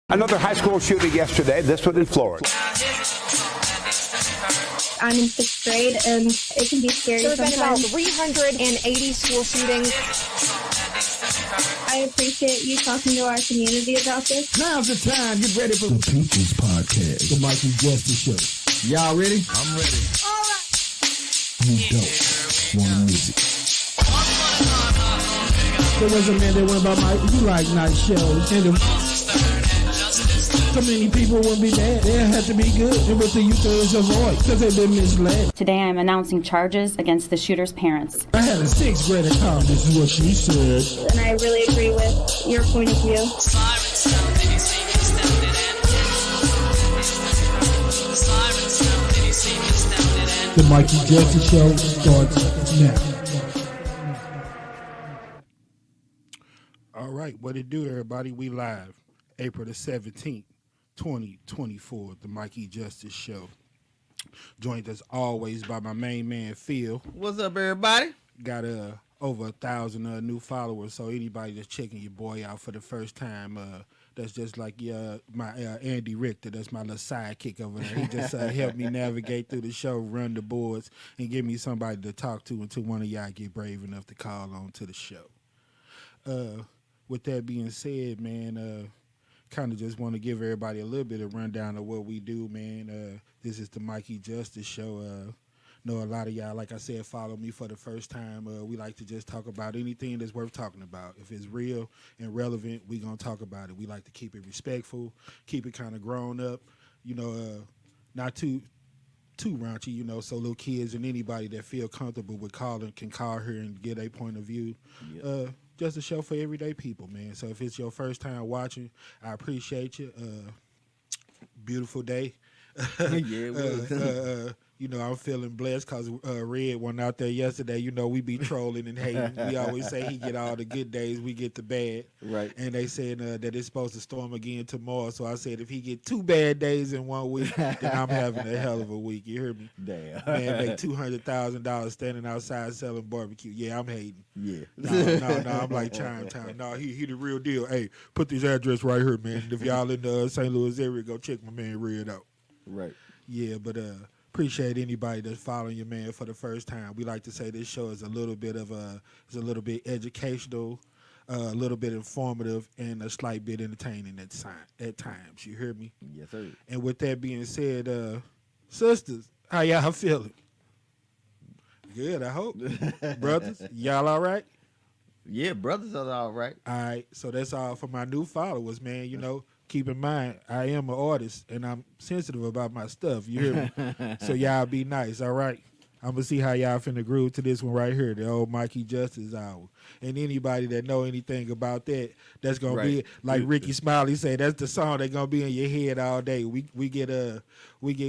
Another high school shooting yesterday, this one in Florida. I'm in 6th grade, and it can be scary There have been about sometimes. 380 school shootings. I appreciate you talking to our community about this. Now's the time. Get ready for the People's Podcast, the Mikey Justice Show. Y'all ready? I'm ready. All right. You don't want music. There was a man that went by Mike. You like night shows. And so many people wouldn't be mad. They have to be good. And what the youth is avoid because they've been misled. Today I'm announcing charges against the shooter's parents. I had a 6th grader call. This is what she said. And I really agree with your point of view. The Mikey Justice Show starts now. All right, what it do, everybody? We live April the 17th, 2024, the Mikey Justice Show. Joined as always by my main man, Phil. What's up, everybody? Got over 1,000 new followers, so anybody that's checking your boy out for the first time, that's just like my Andy Richter. That's my little sidekick over there. He just helped me navigate through the show, run the boards, and give me somebody to talk to until one of y'all get brave enough to call on to the show. With that being said, man, kind of just want to give everybody a little bit of rundown of what we do, man. This is the Mikey Justice Show. Know a lot of y'all, like I said, follow me for the first time. We like to just talk about anything that's worth talking about. If it's real and relevant, we going to talk about it. We like to keep it respectful, keep it kind of grown up, not too raunchy, so little kids and anybody that feel comfortable with calling can call here and get a point of view. Yep. Just a show for everyday people, man. So if it's your first time watching, I appreciate you. Beautiful day. Yeah, it was. I'm feeling blessed because Red went out there yesterday. We be trolling and hating. We always say he get all the good days, we get the bad. Right. And they said that it's supposed to storm again tomorrow. So I said if he get 2 bad days in 1 week, then I'm having a hell of a week. You hear me? Damn. Man, make $200,000 standing outside selling barbecue. Yeah, I'm hating. Yeah. No, I'm like Chime Time. No, he the real deal. Hey, put this address right here, man. If y'all in the St. Louis area, go check my man Red out. Right. Yeah, but appreciate anybody that's following your man for the first time. We like to say this show is a little bit educational, a little bit informative, and a slight bit entertaining at times. You hear me? Yes, sir. And with that being said, sisters, how y'all feeling? Good, I hope. Brothers, y'all all right? Yeah, brothers are all right. All right, so that's all for my new followers, man. Keep in mind, I am an artist, and I'm sensitive about my stuff. You hear me? So y'all be nice, all right? I'm going to see how y'all finna groove to this one right here, the old Mikey Justice Hour. And anybody that know anything about that, that's going to be, like Ricky Smiley said, that's the song that's going to be in your head all day. We get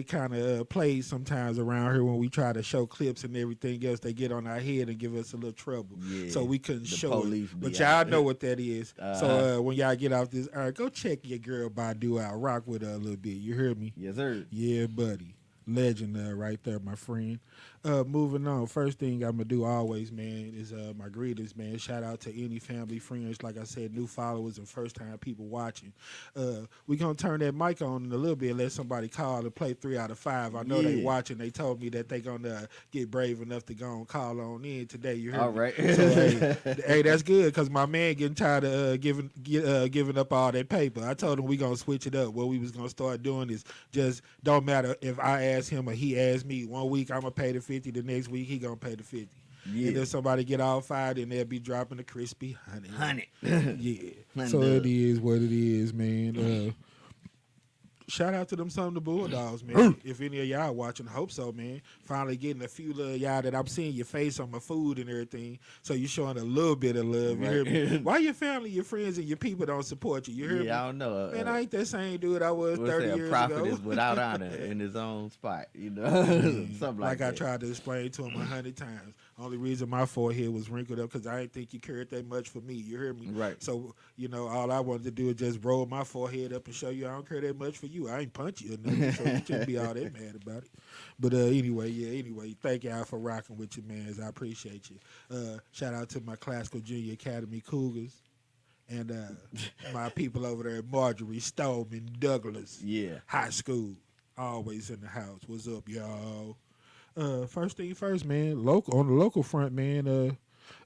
kind of played sometimes around here when we try to show clips and everything else. They get on our head and give us a little trouble. Yeah, so we couldn't show it. But out. y'all know what that is. So when y'all get off this, all right, go check your girl Badu out. Rock with her a little bit. You hear me? Yes, sir. Yeah, buddy. Legend right there, my friend. Moving on, first thing I'm going to do always, man, is my greetings, man. Shout out to any family, friends, like I said, new followers and first-time people watching. We're going to turn that mic on in a little bit, let somebody call and play 3 out of 5. I know they watching. They told me that they going to get brave enough to go and call on in today. You heard all me? right. So, hey, that's good because my man getting tired of giving up all that paper. I told him we going to switch it up. What we was going to start doing is just don't matter if I ask him or he asks me. 1 week I'm going to pay the 50. The next week he going to pay the 50. Yeah. And if somebody get all fired, then they'll be dropping the crispy honey. Yeah. So it is what it is, man. Shout out to them some of the Bulldogs, man. If any of y'all watching, I hope so, man. Finally getting a few of y'all that I'm seeing your face on my food and everything. So you showing a little bit of love. You hear me? Why your family, your friends, and your people don't support you? You hear me? Yeah, I don't know. Man, I ain't that same dude I was 30 years ago. A prophet is without honor in his own spot, something like that. I tried to explain to him 100 times. Only reason my forehead was wrinkled up because I didn't think you cared that much for me. You hear me? Right. So, all I wanted to do is just roll my forehead up and show you I don't care that much for you. I ain't punch you or nothing, so you shouldn't be all that mad about it. But anyway, thank y'all for rocking with you, man. I appreciate you. Shout out to my Classical Junior Academy Cougars. And my people over there at Marjorie, Stoneman, Douglas, Yeah. high school, always in the house. What's up, y'all? First thing first, man. On the local front, man.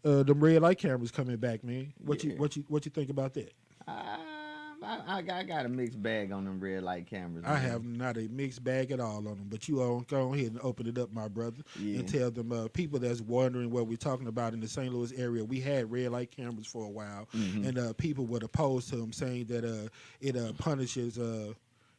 Them red light cameras coming back, man. What you think about that? I got a mixed bag on them red light cameras. I man. have not a mixed bag at all on them, but you all go ahead and open it up, my brother, and tell them people that's wondering what we're talking about in the St. Louis area. We had red light cameras for a while, and people were opposed to them, saying that it punishes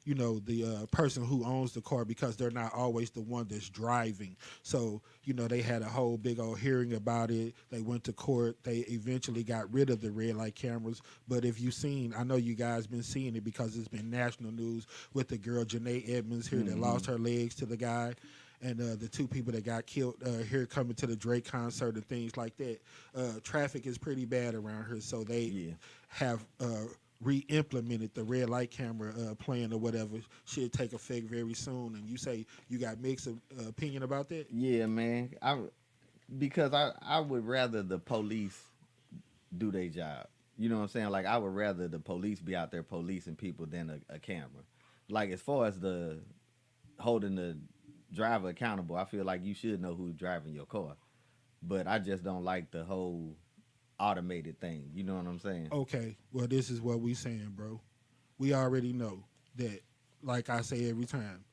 the person who owns the car because they're not always the one that's driving. So, they had a whole big old hearing about it. They went to court. They eventually got rid of the red light cameras. But if you've seen, I know you guys been seeing it because it's been national news with the girl Janae Edmonds here that lost her legs to the guy. And the two people that got killed here coming to the Drake concert and things like that. Traffic is pretty bad around here, so they have re-implemented the red light camera plan or whatever. Should take effect very soon. And you say you got mixed opinion about that? Yeah, man. Because I would rather the police do their job. You know what I'm saying? Like, I would rather the police be out there policing people than a camera. Like, as far as the holding the driver accountable, I feel like you should know who's driving your car. But I just don't like the whole automated thing. You know what I'm saying? Okay. Well, this is what we saying, bro. We already know that, like I say every time,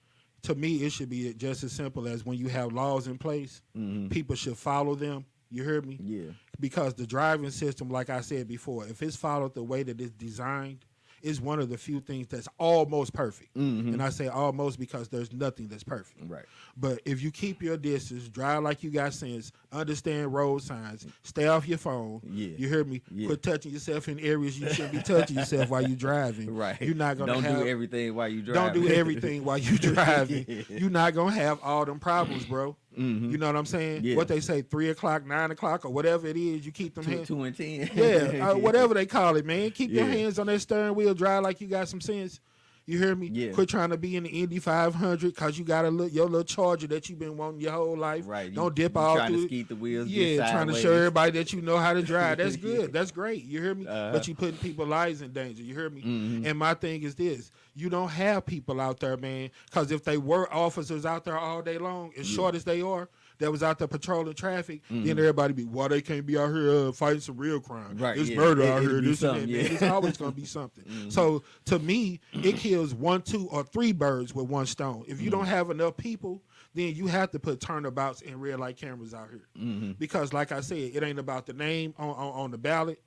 to me, it should be just as simple as when you have laws in place, people should follow them. You heard me? Yeah. Because the driving system, like I said before, if it's followed the way that it's designed, is one of the few things that's almost perfect. And I say almost because there's nothing that's perfect. Right. But if you keep your distance, drive like you got sense, understand road signs, stay off your phone. Yeah. You hear me? Yeah. Quit touching yourself in areas you shouldn't be touching yourself while you're driving. Right. You're not gonna do everything while you driving. Don't do everything while you driving. Yeah. You're not gonna have all them problems, bro. You know what I'm saying? Yeah. What they say, 3 o'clock, 9 o'clock, or whatever it is, you keep them hands. 2 and 10. Yeah, whatever they call it, man. Keep your Yeah. hands on that steering wheel, drive like you got some sense. You hear me? Yeah. Quit trying to be in the Indy 500 because you got your little Charger that you've been wanting your whole life. Right. Don't dip you all trying through. to skeet the wheels. Yeah, get trying to sideways. show everybody that you know how to drive. That's good. That's great. You hear me? But you putting people's lives in danger. You hear me? And my thing is this. You don't have people out there, man, because if they were officers out there all day long, as short as they are, that was out there patrolling traffic, then everybody be, why they can't be out here fighting some real crime? Right, It's yeah. murder out It'll here. be This and that, something, man. yeah. It's always going to be something. So to me, it kills 1, 2, or 3 birds with one stone. If you don't have enough people, then you have to put turnabouts and red light cameras out here. Because like I said, it ain't about the name on the ballot.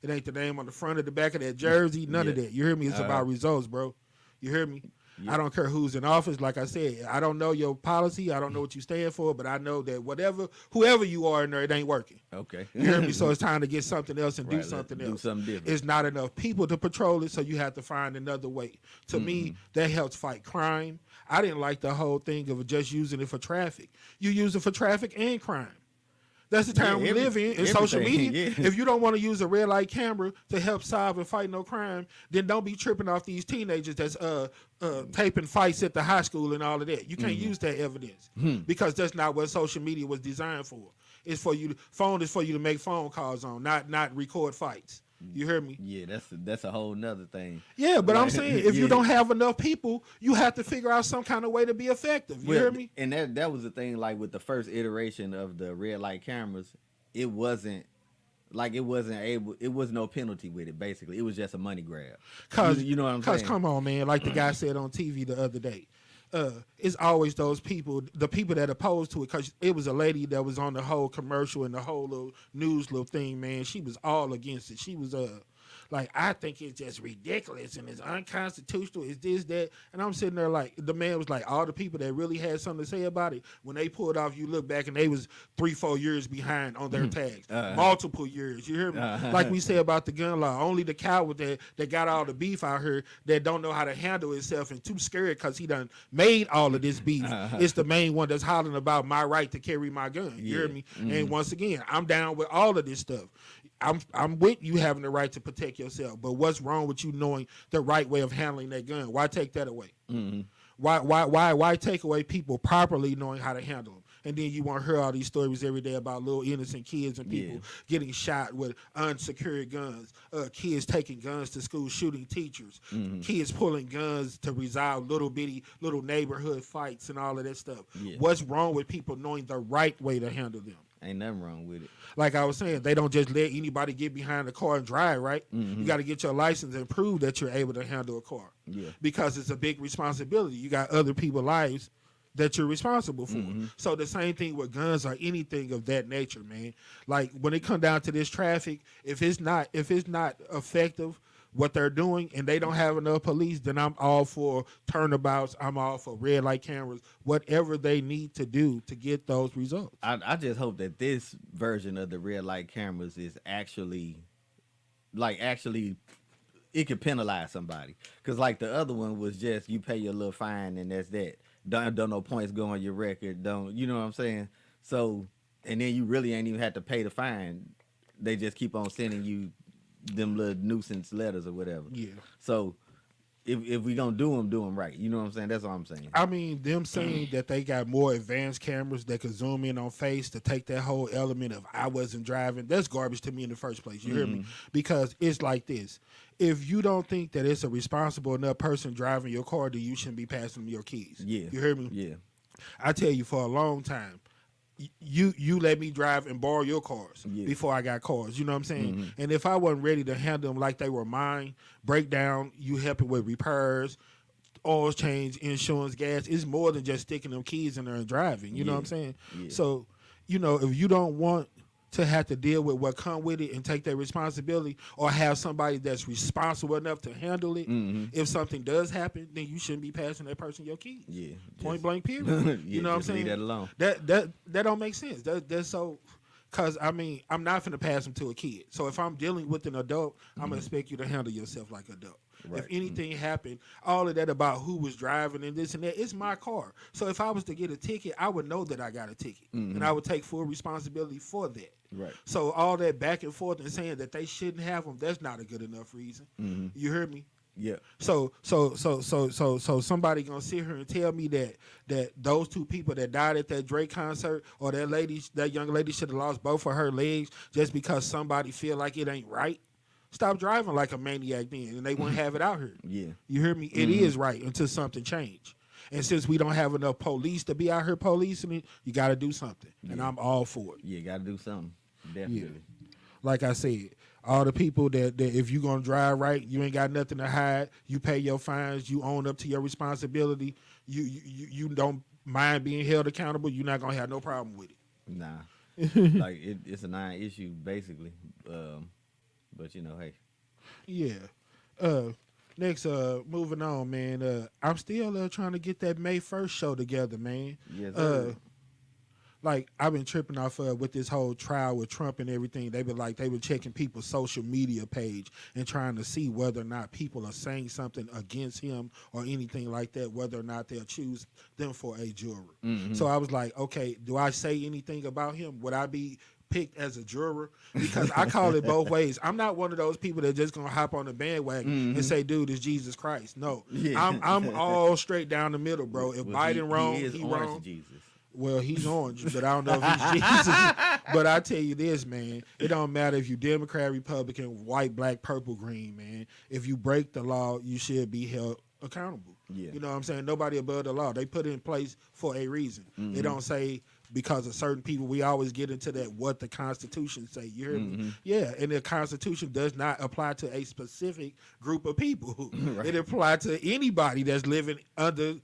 It ain't the name on the front or the back of that jersey. None of that. You hear me? It's about results, bro. You hear me? I don't care who's in office. Like I said, I don't know your policy. I don't know what you stand for, but I know that whoever you are in there, it ain't working. Okay. You hear me? So it's time to get something else and do Right, something do else. something different. It's not enough people to patrol it, so you have to find another way. To me, that helps fight crime. I didn't like the whole thing of just using it for traffic. You use it for traffic and crime. That's the time we live in social everything, media. yeah. If you don't want to use a red light camera to help solve and fight no crime, then don't be tripping off these teenagers that's taping fights at the high school and all of that. You can't use that evidence because that's not what social media was designed for. It's for you. Phone is for you to make phone calls on, not record fights. You hear me? Yeah, that's a whole nother thing. Yeah, but I'm saying if you Yeah. don't have enough people, you have to figure out some kind of way to be effective. You hear me? And that was the thing, like with the first iteration of the red light cameras, it was no penalty with it, basically. It was just a money grab. Cause you know what I'm saying? Come on, man. Like the guy said on TV the other day. It's always those people, the people that opposed to it, because it was a lady that was on the whole commercial and the whole little news little thing, man. She was all against it. She was like, I think it's just ridiculous and it's unconstitutional. It's this, that. And I'm sitting there like, the man was like, all the people that really had something to say about it, when they pulled off, you look back and they was 3-4 years behind on their tags. Multiple years. You hear me? Like we said about the gun law, only the coward that got all the beef out here that don't know how to handle himself and too scared because he done made all of this beef. It's the main one that's hollering about my right to carry my gun. You hear me? And once again, I'm down with all of this stuff. I'm with you having the right to protect yourself, but what's wrong with you knowing the right way of handling that gun? Why take that away? Why take away people properly knowing how to handle them? And then you want to hear all these stories every day about little innocent kids and people getting shot with unsecured guns, kids taking guns to school, shooting teachers, kids pulling guns to resolve little neighborhood fights and all of that stuff. Yeah. What's wrong with people knowing the right way to handle them? Ain't nothing wrong with it. Like I was saying, they don't just let anybody get behind the car and drive, right? You got to get your license and prove that you're able to handle a car. Yeah. Because it's a big responsibility. You got other people's lives that you're responsible for. So the same thing with guns or anything of that nature, man. Like when it come down to this traffic, if it's not effective what they're doing and they don't have enough police, then I'm all for turnabouts. I'm all for red light cameras, whatever they need to do to get those results. I just hope that this version of the red light cameras is actually it could penalize somebody. Because like the other one was just you pay your little fine and that's that. Don't no points go on your record. Don't, you know what I'm saying? So, and then you really ain't even have to pay the fine. They just keep on sending you them little nuisance letters or whatever. Yeah. So if we gonna do them right. You know what I'm saying? That's all I'm saying. I mean, them saying that they got more advanced cameras that could zoom in on face to take that whole element of I wasn't driving, that's garbage to me in the first place. You hear me? Because it's like this. If you don't think that it's a responsible enough person driving your car, then you shouldn't be passing them your keys. Yeah. You hear me? Yeah. I tell you, for a long time, you let me drive and borrow your cars before I got cars. You know what I'm saying? And if I wasn't ready to handle them like they were mine, breakdown, you helping with repairs, oil change, insurance, gas. It's more than just sticking them keys in there and driving. You know what I'm saying? Yeah. So, you know, if you don't want to have to deal with what come with it and take that responsibility, or have somebody that's responsible enough to handle it, if something does happen, then you shouldn't be passing that person your keys. Yeah. Point blank period. You know what I'm saying? Leave that alone. That don't make sense. That's so, because I mean, I'm not finna pass them to a kid. So if I'm dealing with an adult, I'm gonna expect you to handle yourself like an adult. Right. If anything happened, all of that about who was driving and this and that, it's my car. So if I was to get a ticket, I would know that I got a ticket, and I would take full responsibility for that. Right. So all that back and forth and saying that they shouldn't have them, that's not a good enough reason. You heard me? Yeah. So somebody gonna sit here and tell me that those two people that died at that Drake concert, or that young lady should have lost both of her legs just because somebody feel like it ain't right? Stop driving like a maniac then, and they won't have it out here. Yeah. You hear me? It is right until something change. And since we don't have enough police to be out here policing it, you got to do something. And I'm all for it. Yeah, got to do something. Definitely. Like I said, all the people that if you're going to drive right, you ain't got nothing to hide. You pay your fines. You own up to your responsibility. You don't mind being held accountable. You're not going to have no problem with it. Nah. Like, it's a non-issue, basically. But, you know, hey. Yeah. Next, moving on, man. I'm still trying to get that May 1st show together, man. Yes, sir. Like, I've been tripping off with this whole trial with Trump and everything. They been checking people's social media page and trying to see whether or not people are saying something against him or anything like that, whether or not they'll choose them for a juror. So I was like, okay, do I say anything about him? Would I be picked as a juror? Because I call it both ways. I'm not one of those people that just gonna hop on the bandwagon and say, dude, it's Jesus Christ. No. I'm all straight down the middle, bro. If Biden wrong, he wrong. Jesus. Well, he's orange, but I don't know if he's Jesus. But I tell you this, man, it don't matter if you Democrat, Republican, white, black, purple, green, man. If you break the law, you should be held accountable. Yeah. You know what I'm saying? Nobody above the law. They put it in place for a reason. They don't say because of certain people. We always get into that what the Constitution say. You hear me? Yeah, and the Constitution does not apply to a specific group of people. Right. It applies to anybody that's living under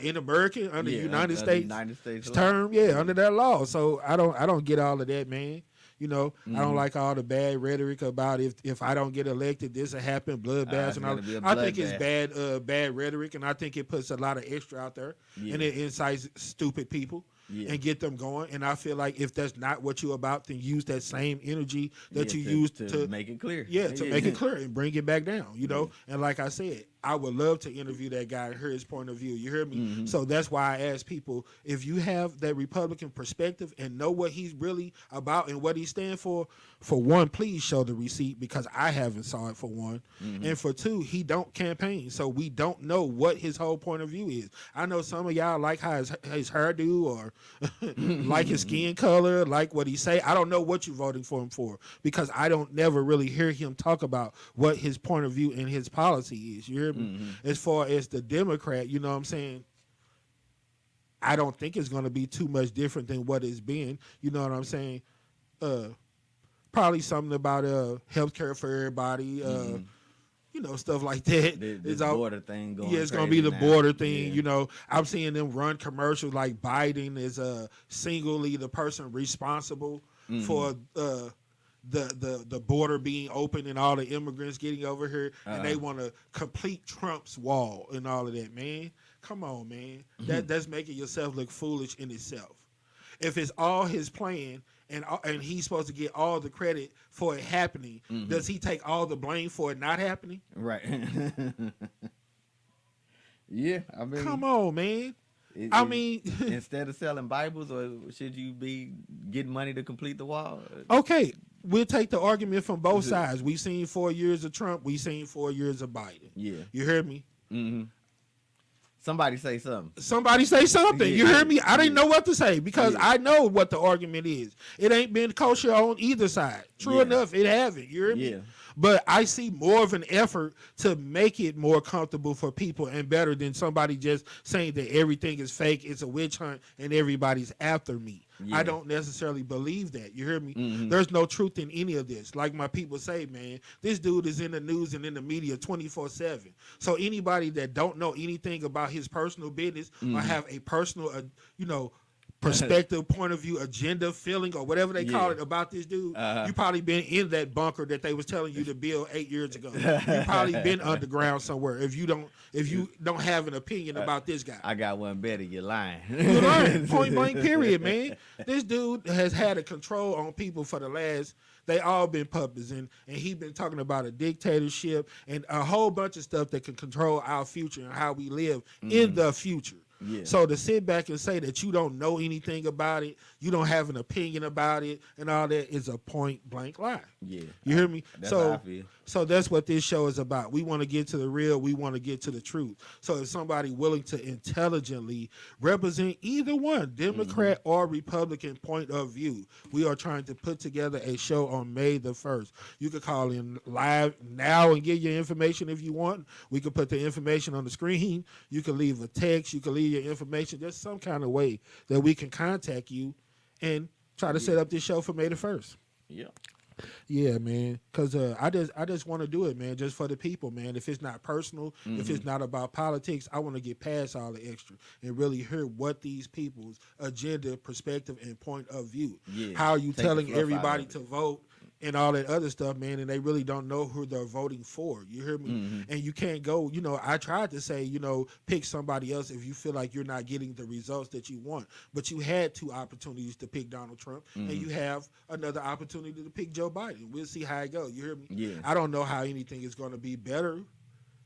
in America, under the United States term. Yeah, under that law. So I don't get all of that, man. You know, I don't like all the bad rhetoric about if I don't get elected, this will happen, bloodbaths and all. I think it's bad rhetoric, and I think it puts a lot of extra out there, and it incites stupid people and get them going. And I feel like if that's not what you're about, then use that same energy that you use to make it clear. Yeah, to make it clear and bring it back down. You know, and like I said, I would love to interview that guy and hear his point of view. You hear me? So that's why I ask people, if you have that Republican perspective and know what he's really about and what he stands for one, please show the receipt, because I haven't saw it, for one. And for two, he don't campaign, so we don't know what his whole point of view is. I know some of y'all like how his hairdo or like his skin color, like what he say. I don't know what you're voting for him for, because I don't never really hear him talk about what his point of view and his policy is. You hear me? As far as the Democrat, you know what I'm saying? I don't think it's going to be too much different than what it's been. You know what I'm saying? Probably something about healthcare for everybody. You know, stuff like that. This border thing going. Yeah, it's gonna be the border thing. You know, I'm seeing them run commercials like Biden is singly the person responsible for the border being open and all the immigrants getting over here, and they want to complete Trump's wall and all of that. Man, come on, man. That's making yourself look foolish in itself. If it's all his plan and he's supposed to get all the credit for it happening, does he take all the blame for it not happening? Right. Yeah, I mean, come on, man. Instead of selling Bibles, or should you be getting money to complete the wall? Okay, we'll take the argument from both sides. We seen 4 years of Trump. We seen 4 years of Biden. Yeah. You heard me? Somebody say something. Somebody say something. Yeah. You heard me? I didn't know what to say, because I know what the argument is. It ain't been kosher on either side. True enough, it haven't. You heard me? Yeah. But I see more of an effort to make it more comfortable for people and better than somebody just saying that everything is fake, it's a witch hunt, and everybody's after me. Yeah. I don't necessarily believe that. You hear me? There's no truth in any of this. Like my people say, man, this dude is in the news and in the media 24/7. So anybody that don't know anything about his personal business or have a personal, perspective, point of view, agenda, feeling, or whatever they call it about this dude, you probably been in that bunker that they was telling you to build 8 years ago. You probably been underground somewhere if you don't have an opinion about this guy. I got one better. You're lying. You're lying. Point blank, period, man. This dude has had a control on people for the last. They all been puppets, and he been talking about a dictatorship and a whole bunch of stuff that can control our future and how we live in the future. Yeah. So to sit back and say that you don't know anything about it, you don't have an opinion about it, and all that is a point blank lie. Yeah. You hear me? That's how I feel. So that's what this show is about. We want to get to the real. We want to get to the truth. So if somebody willing to intelligently represent either one, Democrat or Republican point of view, we are trying to put together a show on May the 1st. You could call in live now and get your information if you want. We could put the information on the screen. You can leave a text. You can leave your information. There's some kind of way that we can contact you and try to set up this show for May the 1st. Yeah. Yeah, man. Because I just want to do it, man, just for the people, man. If it's not personal, if it's not about politics, I want to get past all the extra and really hear what these people's agenda, perspective, and point of view. Yeah. How are you Take the telling fluff out everybody of it. to vote and all that other stuff, man, and they really don't know who they're voting for. You hear me? And you can't go, I tried to say, pick somebody else if you feel like you're not getting the results that you want. But you had 2 opportunities to pick Donald Trump, and you have another opportunity to pick Joe Biden. We'll see how it goes. You hear me? Yeah. I don't know how anything is going to be better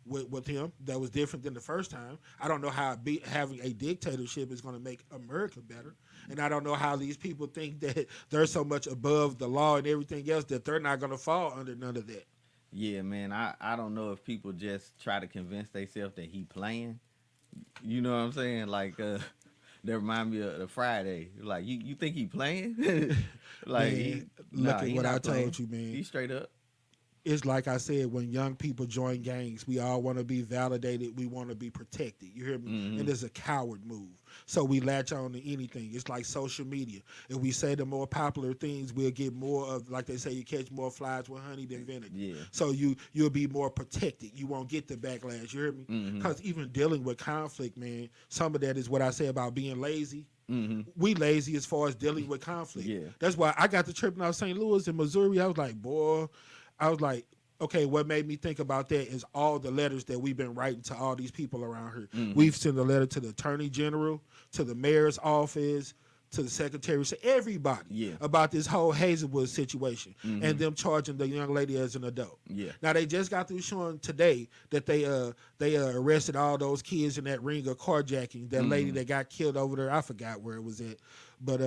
with him that was different than the first time. I don't know how having a dictatorship is going to make America better. And I don't know how these people think that they're so much above the law and everything else that they're not going to fall under none of that. Yeah, man. I don't know if people just try to convince themselves that he playing. You know what I'm saying? Like, that remind me of the Friday. Like, you think he playing? Like, Man, look at he what not I playing. told you, man. He's straight up. It's like I said, when young people join gangs, we all want to be validated. We want to be protected. You hear me? And it's a coward move. So we latch on to anything. It's like social media. If we say the more popular things, we'll get more of, like they say, you catch more flies with honey than vinegar. Yeah. So you'll be more protected. You won't get the backlash. You hear me? Because even dealing with conflict, man, some of that is what I say about being lazy. We lazy as far as dealing with conflict. Yeah. That's why I got the trip when I was St. Louis in Missouri. I was like, okay, what made me think about that is all the letters that we've been writing to all these people around here. We've sent a letter to the Attorney General, to the Mayor's office, to the Secretary, to everybody about this whole Hazelwood situation and them charging the young lady as an adult. Yeah. Now they just got through showing today that they arrested all those kids in that ring of carjacking. That lady that got killed over there, I forgot where it was at, but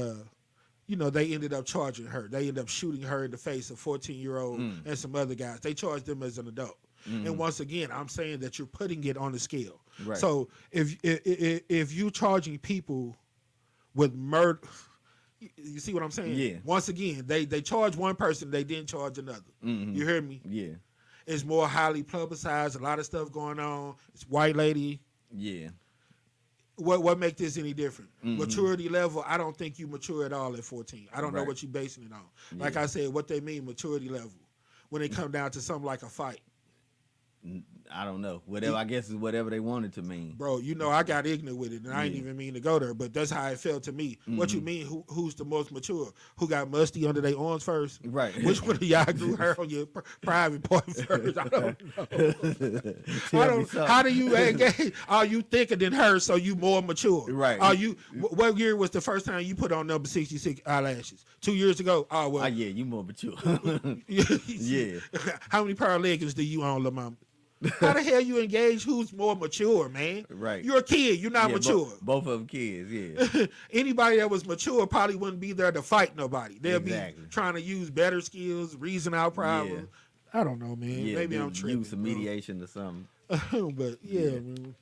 you know, they ended up charging her. They ended up shooting her in the face, a 14-year-old and some other guys. They charged them as an adult. And once again, I'm saying that you're putting it on the scale. Right. So if you charging people with murder, you see what I'm saying? Yeah. Once again, they charge one person, they didn't charge another. You hear me? Yeah. It's more highly publicized. A lot of stuff going on. It's white lady. Yeah. What make this any different? Maturity level, I don't think you mature at all at 14. I don't know what you're basing it on. Like I said, what they mean maturity level when it come down to something like a fight. I don't know. Whatever, I guess is whatever they wanted to mean. Bro, you know I got ignorant with it, and I ain't even mean to go there, but that's how it felt to me. What you mean, who's the most mature? Who got musty under their arms first? Right. Which one of y'all grew hair on your private part first? I don't know. How do you engage? Are you thicker than her, so you more mature? Right. Are you? What year was the first time you put on number 66 eyelashes? 2 years ago? Oh, well. Yeah, you more mature. Yeah. How many pair of leggings do you own, La Mama? How the hell you engage who's more mature, man? Right. You're a kid. You're not mature. Both of them kids, yeah. Anybody that was mature probably wouldn't be there to fight nobody. They'll be Exactly. trying to use better skills, reason out problems. I don't know, man. Yeah, Maybe I'm tripping. use some mediation or something. But yeah, man.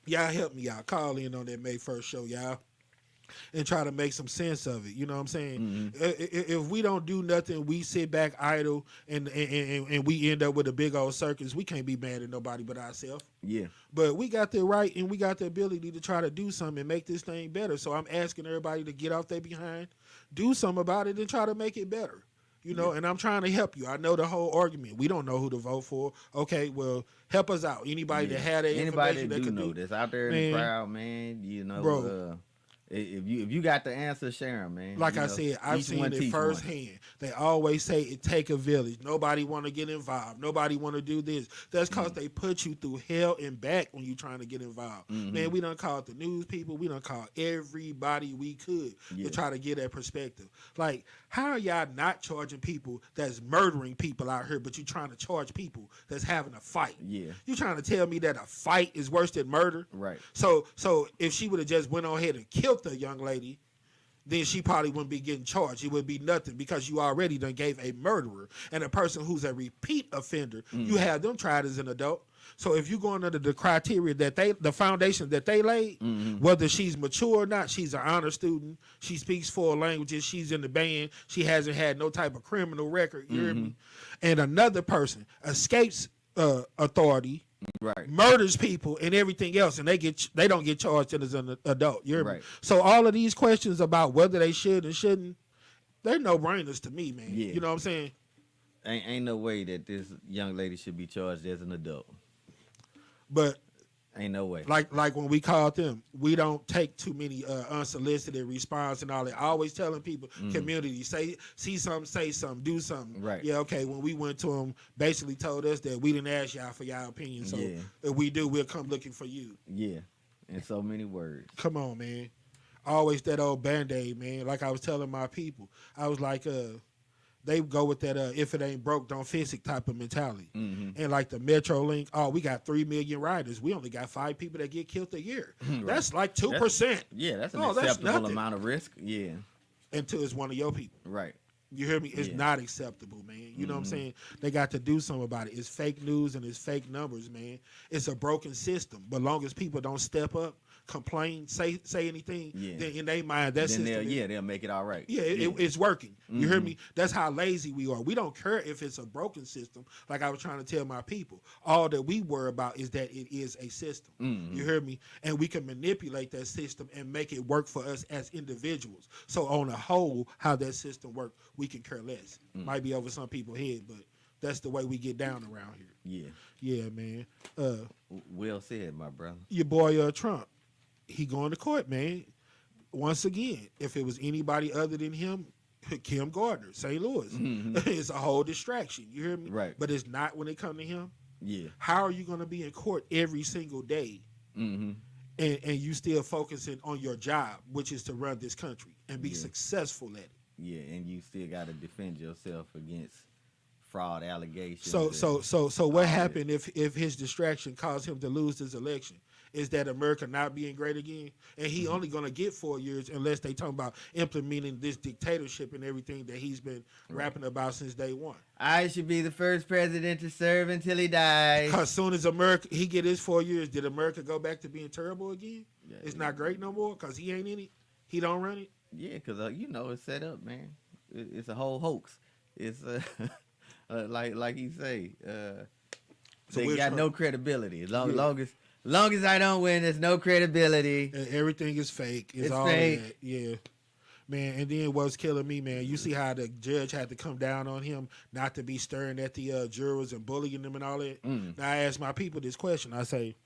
Y'all help me out. Call in on that May 1st show, y'all. And try to make some sense of it. You know what I'm saying? If we don't do nothing, we sit back idle and we end up with a big old circus, we can't be mad at nobody but ourselves. Yeah. But we got the right and we got the ability to try to do something and make this thing better. So I'm asking everybody to get off their behind, do something about it, and try to make it better. You know, and I'm trying to help you. I know the whole argument. We don't know who to vote for. Okay, well, help us out. Anybody that had that anybody information that that do could know that's out there in the crowd, man, you know, bro. If you got the answer, share 'em, man. Like you I know, said, I've seen it firsthand. They always say it take a village. Nobody want to get involved. Nobody want to do this. That's because they put you through hell and back when you trying to get involved. Man, we done called the news people. We done called everybody we could to try to get that perspective. Like, how are y'all not charging people that's murdering people out here, but you trying to charge people that's having a fight? Yeah. You trying to tell me that a fight is worse than murder? Right. So if she would have just went on ahead and killed the young lady, then she probably wouldn't be getting charged. It would be nothing because you already done gave a murderer and a person who's a repeat offender, you have them tried as an adult. So if you're going under the criteria that the foundation that they laid, whether she's mature or not, she's an honor student, she speaks 4 languages, she's in the band, she hasn't had no type of criminal record, you hear me? And another person escapes authority, right, murders people and everything else, and they don't get charged as an adult. You hear me? Right. So all of these questions about whether they should and shouldn't, they're no brainers to me, man. Yeah. You know what I'm saying? Ain't no way that this young lady should be charged as an adult. But ain't no way. Like when we called them, we don't take too many unsolicited response and all that. Always telling people, community, see something, say something, do something. Right. Yeah, okay. When we went to them, basically told us that we didn't ask y'all for y'all opinion. So if we do, we'll come looking for you. Yeah. In so many words. Come on, man. Always that old Band-Aid, man. Like I was telling my people, I was like, they go with that if it ain't broke, don't fix it type of mentality. And like the Metro Link, we got 3 million riders. We only got 5 people that get killed a year. Right. That's like 2%. That's an acceptable amount of risk. Yeah. Until it's one of your people. Right. You hear me? It's not acceptable, man. You know what I'm saying? They got to do something about it. It's fake news and it's fake numbers, man. It's a broken system. But long as people don't step up, complain, say anything, then in their mind, that system they'll make it all right. Yeah, it's working. You hear me? That's how lazy we are. We don't care if it's a broken system. Like I was trying to tell my people, all that we worry about is that it is a system. You hear me? And we can manipulate that system and make it work for us as individuals. So on a whole, how that system works, we can care less. Might be over some people's head, but that's the way we get down around here. Yeah, man. Well said, my brother. Your boy Trump, he going to court, man. Once again, if it was anybody other than him, Kim Gardner, St. Louis, it's a whole distraction. You hear me? Right. But it's not when it come to him. Yeah. How are you going to be in court every single day and you still focusing on your job, which is to run this country and be successful at it. Yeah, and you still got to defend yourself against fraud allegations. So what happened if his distraction caused him to lose this election? Is that America not being great again? And he only gonna get 4 years unless they talking about implementing this dictatorship and everything that he's been rapping about since day one. I should be the first president to serve until he dies. Cause soon as America he get his 4 years, did America go back to being terrible again? Yeah, It's not great no more because he ain't in it. He don't run it. Yeah, because it's set up, man. It's a whole hoax. It's like he say, So they got no credibility. Long as I don't win, there's no credibility. And everything is fake. It's all fake. that. Yeah. Man, and then what's killing me, man, you see how the judge had to come down on him not to be staring at the jurors and bullying them and all that. Now, I ask my people this question. I say,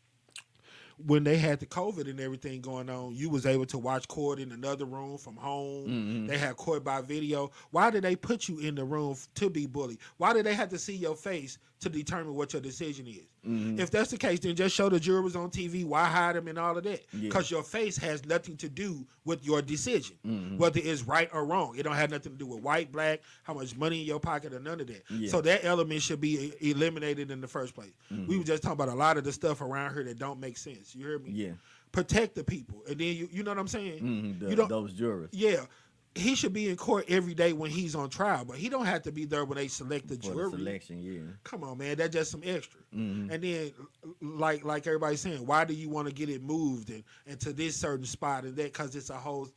when they had the COVID and everything going on, you was able to watch court in another room from home. They had court by video. Why did they put you in the room to be bullied? Why did they have to see your face to determine what your decision is? If that's the case, then just show the jurors on TV. Why hide them and all of that? Because your face has nothing to do with your decision, whether it's right or wrong. It don't have nothing to do with white, black, how much money in your pocket, or none of that. So that element should be eliminated in the first place. We were just talking about a lot of the stuff around here that don't make sense. You hear me? Yeah. Protect the people, and then you know what I'm saying. Those jurors. Yeah. He should be in court every day when he's on trial, but he don't have to be there when they select the For jury. the selection, yeah. Come on, man, that's just some extra. And then, like everybody's saying, why do you want to get it moved and to this certain spot and that? Because it's a whole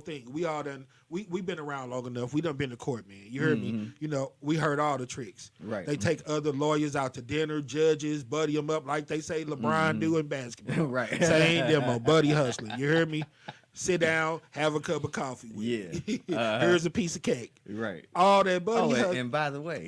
thing. We've been around long enough. We done been to court, man. You heard me? You know, we heard all the tricks. Right. They take other lawyers out to dinner, judges, buddy them up like they say LeBron do in basketball. Right. Same demo, buddy hustling. You heard me? Sit down, have a cup of coffee with me. Here's a piece of cake. Right. All that buddy Oh, hustling. and by the way,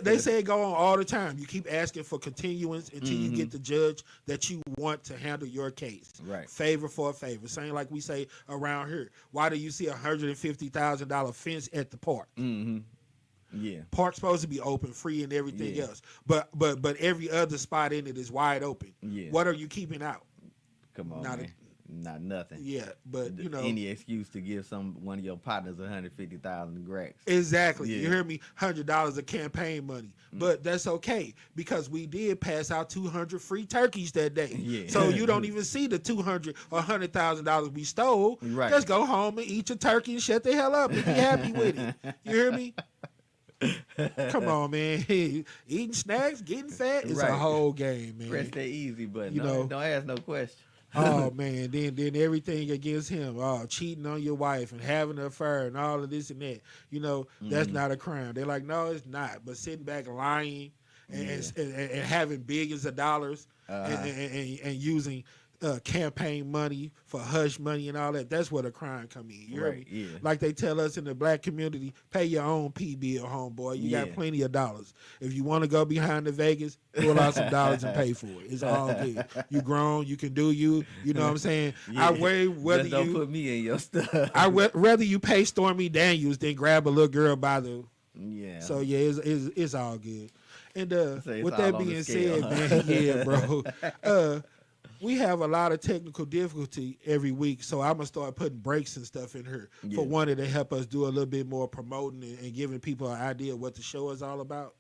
They say it go on all the time. You keep asking for continuance until you get the judge that you want to handle your case. Right. Favor for a favor. Same like we say around here. Why do you see $150,000 fence at the park? yeah, Park's supposed to be open, free, and everything else. But every other spot in it is wide open. Yeah. What are you keeping out? come on, Not man. Not nothing. Yeah, but you know, any excuse to give one of your partners 150,000 gracks. exactly. Yeah. You hear me? $100 of campaign money, but that's okay because we did pass out 200 free turkeys that day. Yeah. So you don't even see the $200 or $100,000 we stole. Right. Just go home and eat your turkey and shut the hell up and be happy with it. You hear me? Come on, man. Eating snacks, getting fat is Right. a whole game, man. Press that easy button. You know. Don't ask no question. Oh man, then everything against him, cheating on your wife and having an affair and all of this and that. You know, that's not a crime. They're like, no, it's not. But sitting back lying and having billions of dollars and using campaign money for hush money and all that—that's where the crime come in. You hear me? Yeah. Like they tell us in the black community, pay your own P bill, homeboy. You got plenty of dollars. If you want to go behind the Vegas, pull out some dollars and pay for it. It's all good. You grown, you can do you. You know what I'm saying? Yeah. I weigh whether Just don't you. put me in your stuff. Rather you pay Stormy Daniels than grab a little girl by the. Yeah. So yeah, it's all good. And Say it's with all that on the being scale, said, man, yeah, bro. We have a lot of technical difficulty every week, so I'm gonna start putting breaks and stuff in here. Yeah. For one, to help us do a little bit more promoting and giving people an idea of what the show is all about.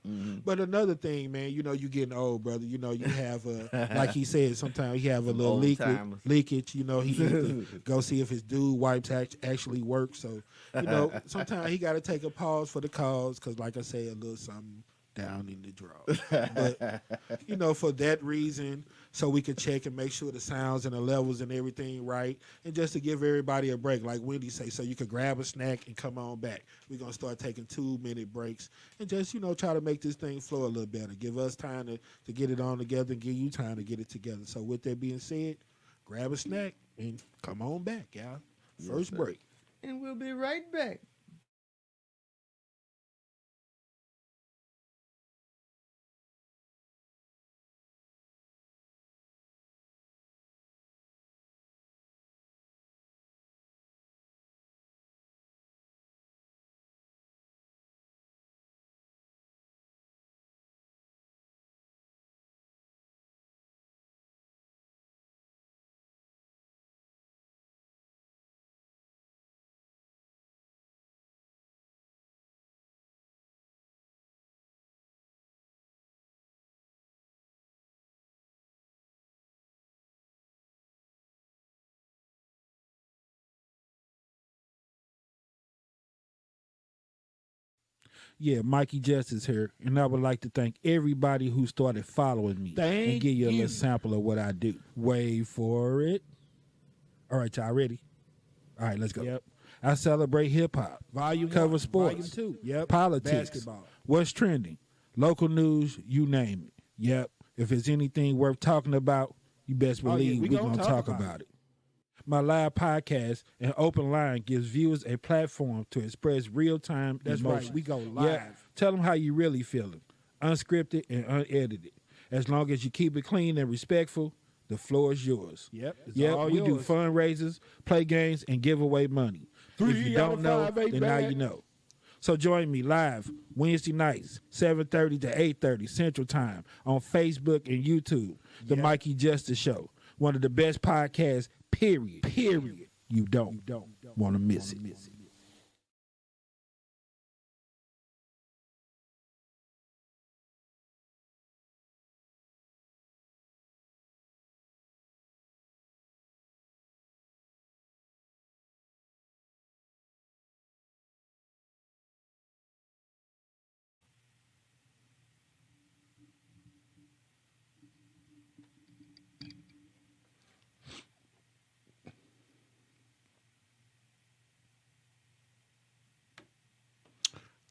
But another thing, man, you know, you getting old, brother. You know, you have like he said, sometimes he have a little Old-timers. leakage. You know, he need to go see if his dude wipes actually work. So, you know, sometimes he got to take a pause for the cause because, like I say, a little something down in the draw. But you know, for that reason, so we can check and make sure the sounds and the levels and everything right, and just to give everybody a break, like Wendy say, so you could grab a snack and come on back. We're gonna start taking 2-minute breaks and just, you know, try to make this thing flow a little better. Give us time to get it on together and give you time to get it together. So with that being said, grab a snack and come on back, y'all. First sir. break. And we'll be right back. Yeah, Mikey Justice here, and I would like to thank everybody who started following me and give you a little sample of what I do. Wait for it. All right, y'all ready? All right, let's go. Yep. I celebrate hip hop, cover sports, Volume 2. Yep. Politics, basketball, what's trending, local news, you name it. Yep. If it's anything worth talking about, you best believe we're going to talk about it. My live podcast and open line gives viewers a platform to express real-time emotions. That's right, we go live. Yeah, tell them how you really feeling, unscripted and unedited. As long as you keep it clean and respectful, the floor is yours. Yep, it's Yep, all we do yours. fundraisers, play games, and give away money. If you don't know, then now you know. So join me live Wednesday nights, 7:30 to 8:30 Central Time on Facebook and YouTube. The Mikey Justice Show, one of the best podcasts. Period. You don't want to miss it.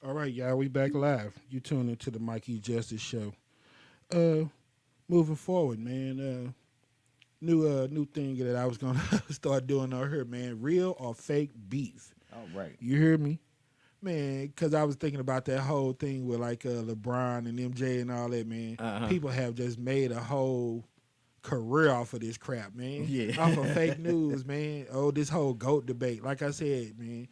All right, y'all, we back live. You tune into the Mikey Justice Show. Moving forward, man. New thing that I was gonna start doing on here, man. Real or fake beef? All right. You hear me, man? Because I was thinking about that whole thing with like LeBron and MJ and all that, man. People have just made a whole career off of this crap, man. Yeah. Off of fake news, man. Oh, this whole GOAT debate. Like I said, man.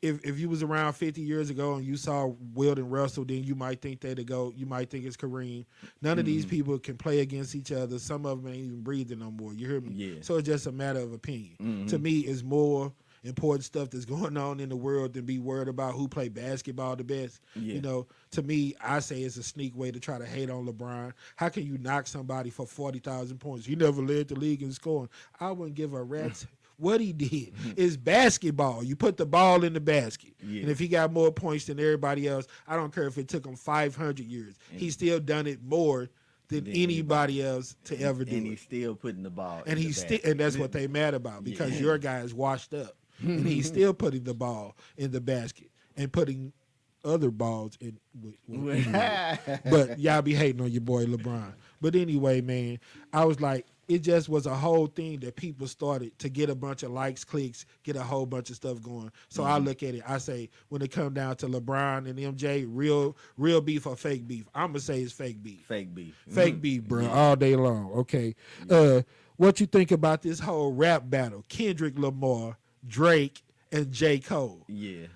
If you was around 50 years ago and you saw Wilt and Russell, then you might think they're the GOAT. You might think it's Kareem. None of these people can play against each other. Some of them ain't even breathing no more. You hear me? Yeah. So it's just a matter of opinion. To me, it's more important stuff that's going on in the world than be worried about who play basketball the best. Yeah. You know, to me, I say it's a sneak way to try to hate on LeBron. How can you knock somebody for 40,000 points? He never led the league in scoring. I wouldn't give a rat's what he did. It's basketball. You put the ball in the basket. Yeah. And if he got more points than everybody else, I don't care if it took him 500 years. He's still done it more than anybody else to ever do And it. he's still putting the ball. And in he's the still, basket. and that's what they mad about because your guy is washed up, and he's still putting the ball in the basket and putting other balls in. But y'all be hating on your boy LeBron. But anyway, man, I was like, it just was a whole thing that people started to get a bunch of likes, clicks, get a whole bunch of stuff going. So I look at it, I say, when it come down to LeBron and MJ, real beef or fake beef, I'm gonna say it's fake beef. Fake beef. Fake beef, bro, all day long. Okay. What you think about this whole rap battle? Kendrick Lamar, Drake, and J. Cole. Yeah.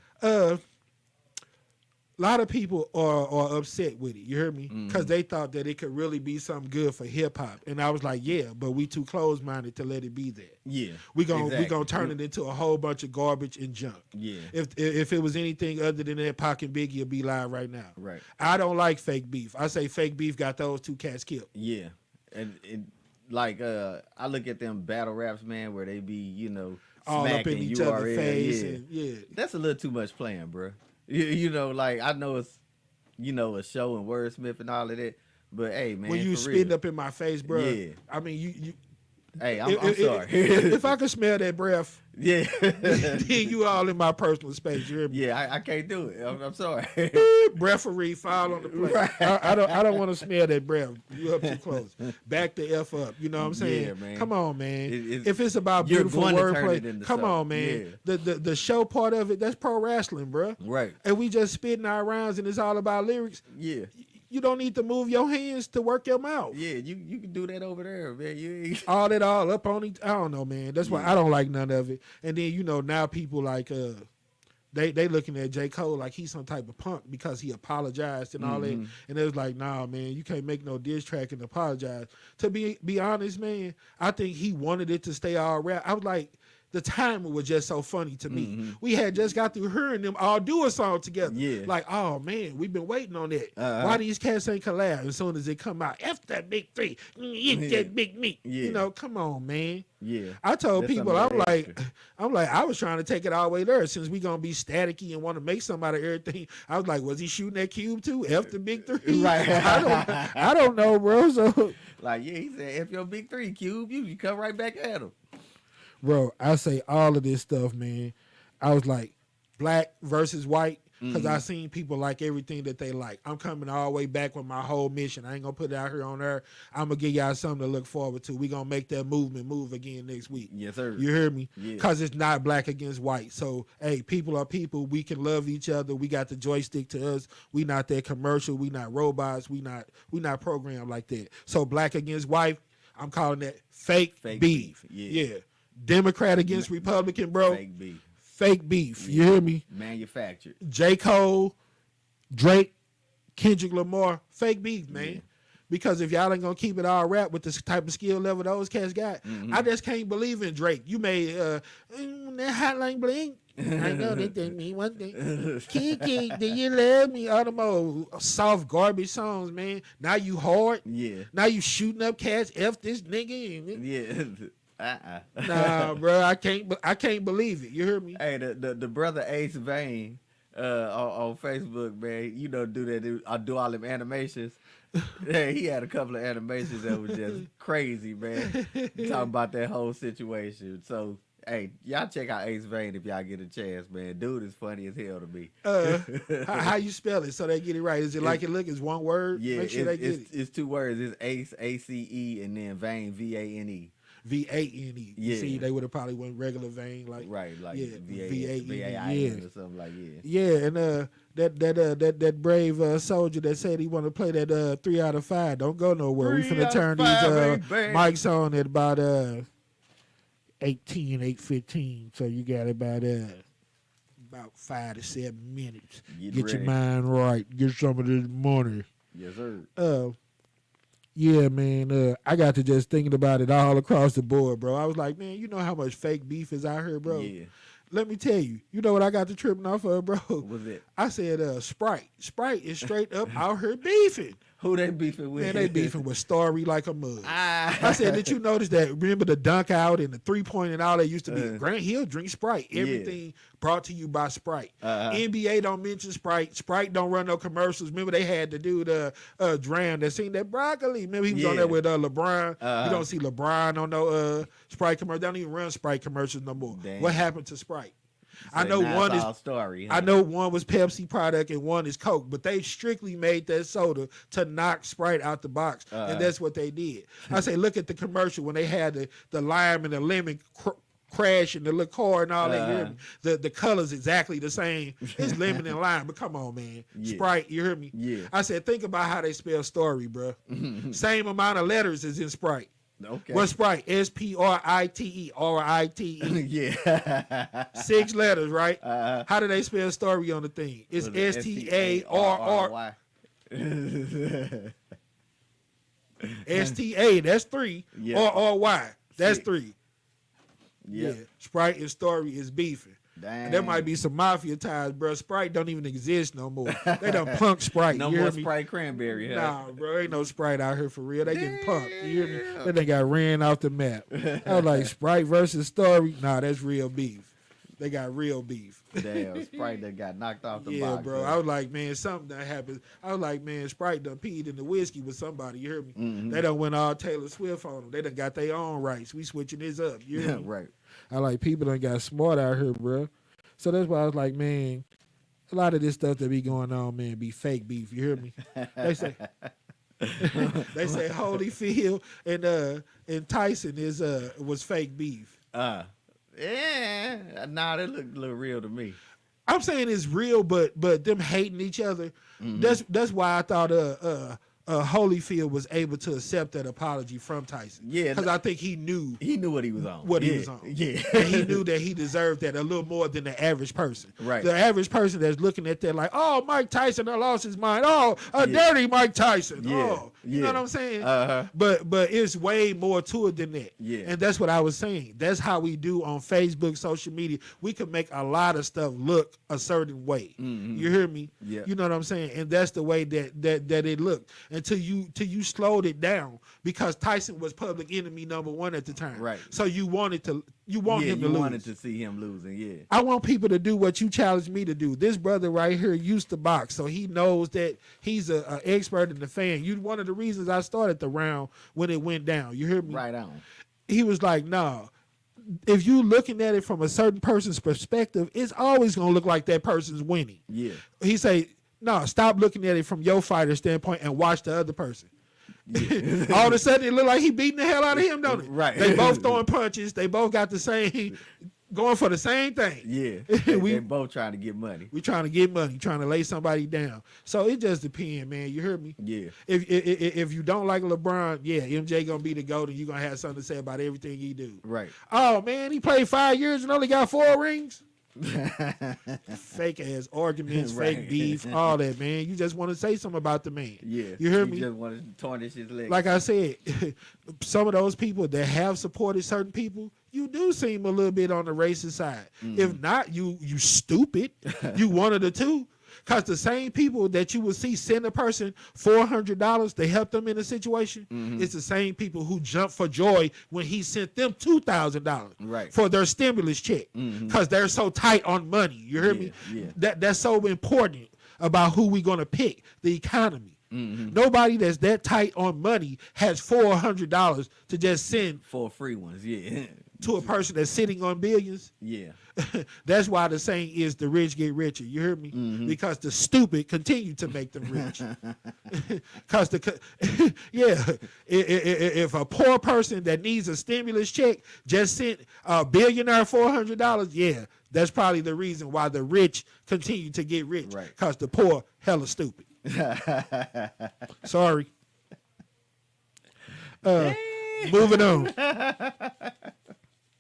A lot of people are upset with it. You hear me? Because they thought that it could really be something good for hip hop, and I was like, yeah, but we too close minded to let it be that. Yeah. We gonna turn it into a whole bunch of garbage and junk. Yeah. If it was anything other than that, Pac and Biggie would be live right now. Right. I don't like fake beef. I say fake beef got those two cats killed. Yeah. And like I look at them battle raps, man, where they be, you know, All up in smacking each other's URL. face. Yeah. And, yeah. That's a little too much playing, bro. You know, like I know it's, you know, a show and wordsmith and all of that, but hey, man, When you for spitting real. up in my face, bro. Yeah. I mean, you Hey, I'm sorry. If I could smell that breath, yeah, then you all in my personal space. You hear me? yeah, I can't do it. I'm sorry. Referee, foul on the plate. I don't want to smell that breath. You up too close. Back the F up. You know what I'm saying? Yeah, man. Come on, man. It's- if it's about you're beautiful going to turn it wordplay, into come on, something. man. The show part of it, that's pro wrestling, bro. Right. And we just spitting our rounds and it's all about lyrics. Yeah. You don't need to move your hands to work your mouth. Yeah, you can do that over there, man. You ain't... All up on each. I don't know, man. That's why I don't like none of it. And then now people like they looking at J. Cole like he's some type of punk because he apologized and all that. And it was like, nah, man, you can't make no diss track and apologize. To be honest, man, I think he wanted it to stay all rap. I was like, the timing was just so funny to me. We had just got through hearing them all do a song together. Yeah. Like, oh man, we've been waiting on that. Uh-huh. Why these cats ain't collab? As soon as it come out, F that big three, eat that big meat. Yeah. You know, come on, man. Yeah. I told That's people, some of I'm that like, I was trying to take it all the way there. Since we gonna be staticky and want to make something out of everything, I was like, was he shooting that cube too? F the big three? Right. I don't know, bro. So, Like, yeah, he said, if your big three, Cube, you come right back at him. bro, I say all of this stuff, man. I was like, black versus white, because I seen people like everything that they like. I'm coming all the way back with my whole mission. I ain't gonna put it out here on there. I'm gonna give y'all something to look forward to. We gonna make that movement move again next week. Yes, sir. You hear me? Yeah. Because it's not black against white. So, hey, people are people. We can love each other. We got the joystick to us. We not that commercial. We not robots. We not programmed like that. So, black against white, I'm calling that fake beef. Yeah. Democrat against Republican, bro. Fake beef. Fake beef. You hear me? Manufactured. J. Cole, Drake, Kendrick Lamar, fake beef, man. Yeah. Because if y'all ain't gonna keep it all rap with this type of skill level those cats got, I just can't believe in Drake. You made that hotline bling. I know that didn't mean one thing. Kiki, do you love me? All them old soft garbage songs, man. Now you hard. Yeah. Now you shooting up cats. F this nigga. Yeah. Nah, bro, I can't believe it. You hear me? Hey, the brother Ace Vane on Facebook, man, you know, do all them animations. Yeah, he had a couple of animations that was just crazy, man. Talking about that whole situation. So, hey, y'all check out Ace Vane if y'all get a chance, man. Dude is funny as hell to me. How you spell it so they get it right? Is it like it look? It's one word? Yeah, Make sure they get it. it's two words. It's Ace, A-C-E, and then Vane, V-A-N-E. V-A-N-E. Yeah. You see, they would have probably went regular vein, like Right, like yeah, V-A-N, V-A-N, or something like yeah. And that brave soldier that said he want to play that 3 out of 5. Don't go nowhere. We 3 finna out turn of 5, these baby. mics on at about 8:15. So you got about 5 to 7 minutes. Get your ready. mind right. Get some of this money. Yes, sir. Yeah, man. I got to just thinking about it all across the board, bro. I was like, man, you know how much fake beef is out here, bro? Yeah. Let me tell you. You know what I got to tripping off of, bro? What was it? I said Sprite. Sprite is straight up out here beefing. Who they beefing with? Man, they beefing with Story like a mug. Ah. I said, did you notice that? Remember the dunk out and the 3-point and all that used to be? Grant Hill drink Sprite. Everything brought to you by Sprite. NBA don't mention Sprite. Sprite don't run no commercials. Remember they had to do the Dram that seen that broccoli. Remember he was on there with LeBron. You don't see LeBron on no Sprite commercial. They don't even run Sprite commercials no more. Damn. What happened to Sprite? I So know now one it's is all Story. I know one was Pepsi product and one is Coke, but they strictly made that soda to knock Sprite out the box, and that's what they did. I say, look at the commercial when they had the lime and the lemon crash and the liqueur and all that. You hear me? The colors exactly the same. It's lemon and lime, but come on, man. Yeah. Sprite, you hear me? Yeah. I said, think about how they spell Story, bro. Same amount of letters as in Sprite. Okay. What's Sprite? S-P-R-I-T-E, R-I-T-E. Yeah. 6 letters, right? How do they spell Story on the thing? It's S-T-A-R-R-Y. S-T-A, that's 3. Yeah. R-R-Y, that's 6. 3. Yeah. Yeah. Sprite and Story is beefing. Dang. And there might be some mafia ties, bro. Sprite don't even exist no more. They done punk Sprite. No you more hear me? Sprite cranberry, huh? Nah, bro, ain't no Sprite out here for real. They getting punked. You hear me? Then they got ran off the map. I was like, Sprite versus Story. Nah, that's real beef. They got real beef. Damn, Sprite that got knocked off the Yeah, box. bro. huh? I was like, man, something that happened. I was like, man, Sprite done peed in the whiskey with somebody. You hear me? They done went all Taylor Swift on them. They done got their own rights. We switching this up. You hear me? Right. I like people done got smart out here, bro. So that's why I was like, man, a lot of this stuff that be going on, man, be fake beef. You hear me? They say they say Holyfield and Tyson was fake beef. Yeah. Nah, they look real to me. I'm saying it's real, but them hating each other. That's why I thought Holyfield was able to accept that apology from Tyson. Yeah, because I think he knew what he was on. he was on. Yeah, And he knew that he deserved that a little more than the average person. Right. The average person that's looking at that like, oh, Mike Tyson done lost his mind. Oh, dirty Mike Tyson. Yeah. Oh, you know what I'm saying? Uh-huh. But it's way more to it than that. Yeah. And that's what I was saying. That's how we do on Facebook, social media. We can make a lot of stuff look a certain way. Mm-hmm. You hear me? Yeah. You know what I'm saying? And that's the way that it looked until you slowed it down, because Tyson was public enemy number one at the time. Right. So you want him to you lose. wanted to see him losing. Yeah. I want people to do what you challenged me to do. This brother right here used to box, so he knows that he's an expert in the fan. One of the reasons I started the round when it went down. You hear me? Right on. He was like, "No, if you looking at it from a certain person's perspective, it's always gonna look like that person's winning." Yeah. He say, "No, stop looking at it from your fighter standpoint and watch the other person." Yeah. All of a sudden, it look like he beating the hell out of him, don't it? Right. They both throwing punches. They both got the same, going for the same thing. Yeah. They both trying to get money. We trying to get money, trying to lay somebody down. So it just depends, man. You heard me? Yeah. If you don't like LeBron, yeah, MJ gonna be the GOAT, and you gonna have something to say about everything he do. Right. Oh man, he played 5 years and only got 4 rings. Fake ass arguments, Right. fake beef, all that, man. You just want to say something about the man. Yeah. You hear me? You just want to tarnish his leg. Like I said, some of those people that have supported certain people, you do seem a little bit on the racist side. Mm-hmm. If not, you stupid. You one of the two. Because the same people that you will see send a person $400 to help them in a situation, it's the same people who jump for joy when he sent them $2,000 Right. for their stimulus check. Because they're so tight on money. You hear me? Yeah. That's so important about who we going to pick, the economy. Nobody that's that tight on money has $400 to just send 4 free ones. Yeah. to a person that's sitting on billions. Yeah. That's why the saying is the rich get richer. You hear me? Because the stupid continue to make them rich. Because if a poor person that needs a stimulus check just sent a billionaire $400, yeah, that's probably the reason why the rich continue to get rich. Right. Because the poor hella stupid. Sorry. Moving on.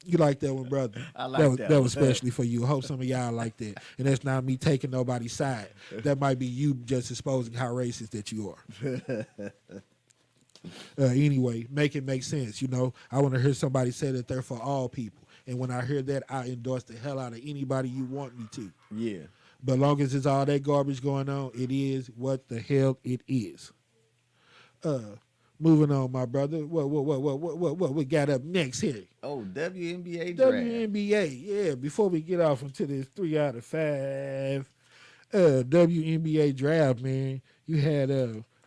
You like that one, brother? I like that That one. was especially for you. I hope some of y'all like that. And that's not me taking nobody's side. That might be you just exposing how racist that you are. Anyway, make it make sense. You know, I want to hear somebody say that they're for all people. And when I hear that, I endorse the hell out of anybody you want me to. Yeah. But long as it's all that garbage going on, it is what the hell it is. Moving on, my brother. What we got up next here? Oh, WNBA draft. WNBA, yeah. Before we get off into this 3 out of 5 WNBA draft, man, you had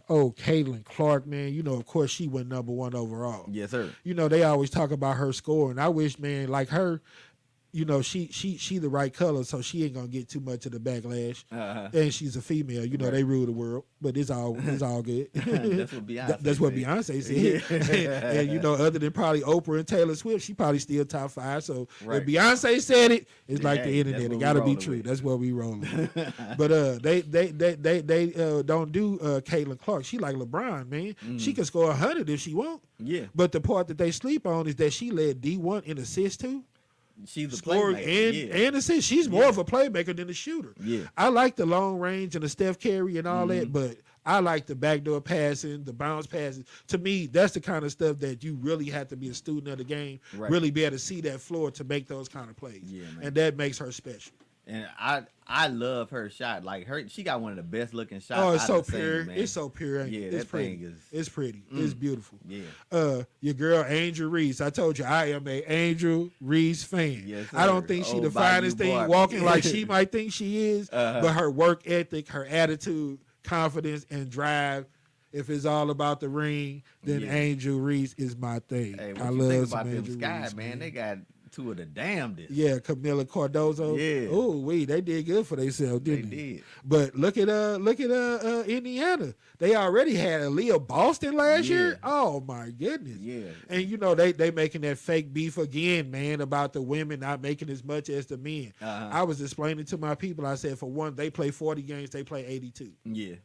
Caitlin Clark, man. You know, of course, she went number 1 overall. Yes, sir. You know, they always talk about her score, and I wish, man, like her, you know, she the right color, so she ain't gonna get too much of the backlash. And she's a female. You know, Right. they rule the world, but it's all good. That's what Beyonce That's what said. Beyonce said. And you know, other than probably Oprah and Taylor Swift, she probably still top 5. So Right. if Beyonce said it, it's like Hey, the that's internet. what It we got to be rolling true. with. That's what we rolling. But they don't do Caitlin Clark. She like LeBron, man. She can score 100 if she want. Yeah. But the part that they sleep on is that she led D1 in assists too. She's a Score playmaker. and assist. She's more of a playmaker than a shooter. Yeah. I like the long range and the Steph Curry and all that, but I like the backdoor passing, the bounce passes. To me, that's the kind of stuff that you really have to be a student of the game, Right. really be able to see that floor to make those kind of plays. Yeah, man. And that makes her special. And I love her shot. Like she got one of the best looking shots. Oh, it's I've so seen, pure. man. It's so pure. Ain't Yeah, it? that It's pretty. thing is- It's pretty. It's beautiful. Yeah. Your girl Angel Reese. I told you I am a Angel Reese fan. Yes, I don't sir. think she Old the Bayou finest thing Barbie. walking like she might think she is, Uh-huh. but her work ethic, her attitude, confidence, and drive. If it's all about the ring, then Yeah. Angel Reese is my thing. Hey, what I you love think some about them Angel Sky, Reese, man? They got two of the damnedest. Yeah, Camila Cardozo. Yeah. Oh, they did good for themselves, They didn't they? did. But look at Indiana. They already had Aaliyah Boston last Yeah. year. Oh my goodness. Yeah. And you know they making that fake beef again, man, about the women not making as much as the men. Uh-huh. I was explaining to my people. I said, for one, they play 40 games, they play 82. Yeah.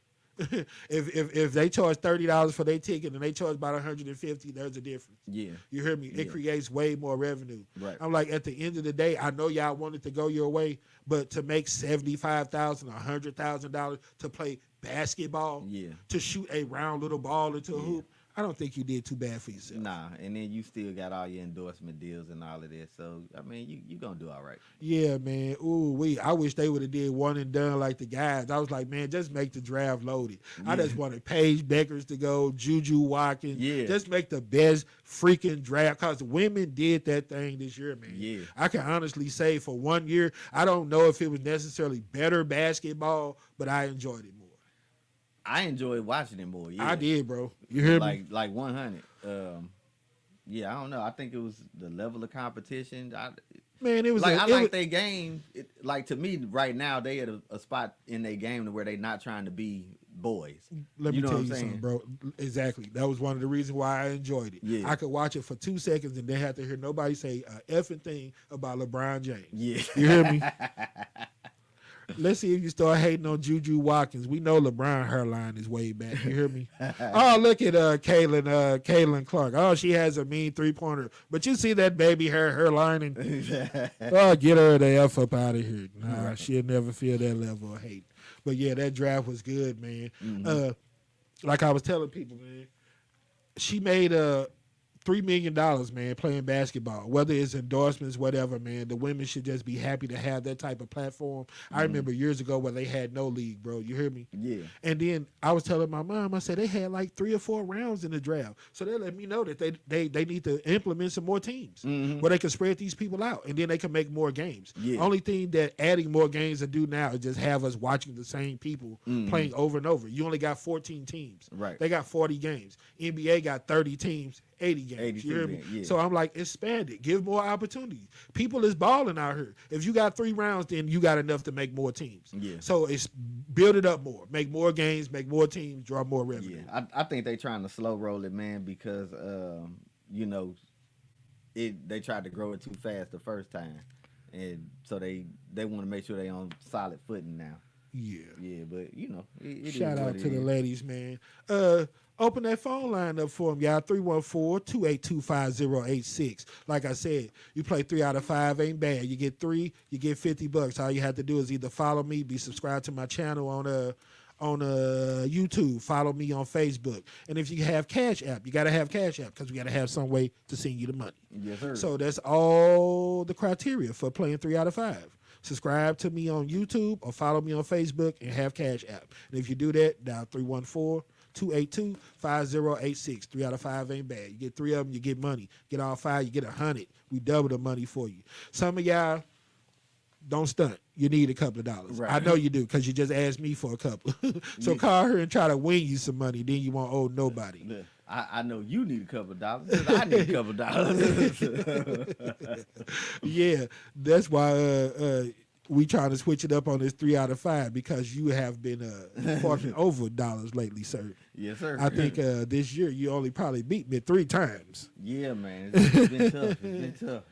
if they charge $30 for their ticket and they charge about $150, there's a difference. Yeah. You hear me? It creates way more revenue. Right. I'm like, at the end of the day, I know y'all wanted to go your way, but to make $75,000, $100,000 to play basketball, to shoot a round little ball into a hoop, I don't think you did too bad for yourself. Nah, and then you still got all your endorsement deals and all of this. So, I mean, you going to do all right. Yeah, man. I wish they would have did one and done like the guys. I was like, man, just make the draft loaded. Yeah. I just wanted Paige Beckers to go, Juju Watkins. Yeah. Just make the best freaking draft, because women did that thing this year, man. Yeah. I can honestly say for 1 year, I don't know if it was necessarily better basketball, but I enjoyed it more. I enjoyed watching it more. Yeah. I did, bro. You hear me? Like 100. Yeah, I don't know. I think it was the level of competition. Man, it was like I like their game. Like to me, right now they at a spot in their game where they not trying to be boys. Let me tell you something, bro. Exactly. That was one of the reasons why I enjoyed it. Yeah. I could watch it for 2 seconds and then have to hear nobody say a effing thing about LeBron James. Yeah, you hear me? Let's see if you start hating on Juju Watkins. We know LeBron hairline is way back. You hear me? Oh, look at Caitlin Clark. Oh, she has a mean 3-pointer. But you see that baby hairline and oh, get her the F up out of here. Nah, she'll never feel that level of hate. But yeah, that draft was good, man. Mm-hmm. Like I was telling people, man, she made $3 million, man, playing basketball. Whether it's endorsements, whatever, man, the women should just be happy to have that type of platform. I remember years ago where they had no league, bro. You hear me? Yeah. And then I was telling my mom, I said they had like 3 or 4 rounds in the draft. So they let me know that they need to implement some more teams where they can spread these people out and then they can make more games. Yeah. Only thing that adding more games to do now is just have us watching the same people playing over and over. You only got 14 teams. Right. They got 40 games. NBA got 30 teams. 80 games. You hear me? Yeah. So I'm like, expand it. Give more opportunities. People is balling out here. If you got 3 rounds, then you got enough to make more teams. Yeah. So it's build it up more. Make more games, make more teams, draw more revenue. Yeah. I think they trying to slow roll it, man, because they tried to grow it too fast the first time. And so they want to make sure they on solid footing now. Yeah. Yeah, but it shout out to the ladies, man. Open that phone line up for them, y'all. 314-282-5086. Like I said, you play 3 out of 5, ain't bad. You get 3, you get $50. All you have to do is either follow me, be subscribed to my channel on YouTube, follow me on Facebook. And if you have Cash App, you got to have Cash App because we got to have some way to send you the money. Yes, sir. So that's all the criteria for playing 3 out of 5. Subscribe to me on YouTube or follow me on Facebook and have Cash App. And if you do that, dial 314-282-5086. 3 out of 5 ain't bad. You get 3 of them, you get money. Get all 5, you get 100. We double the money for you. Some of y'all don't stunt. You need a couple of dollars. Right. I know you do because you just asked me for a couple. So call her and try to win you some money. Then you won't owe nobody. I know you need a couple of dollars. I need a couple of dollars. Yeah, that's why we trying to switch it up on this 3 out of 5 because you have been forking over dollars lately, sir. Yes, sir. I think this year you only probably beat me 3 times. Yeah, man. It's been tough. It's been tough.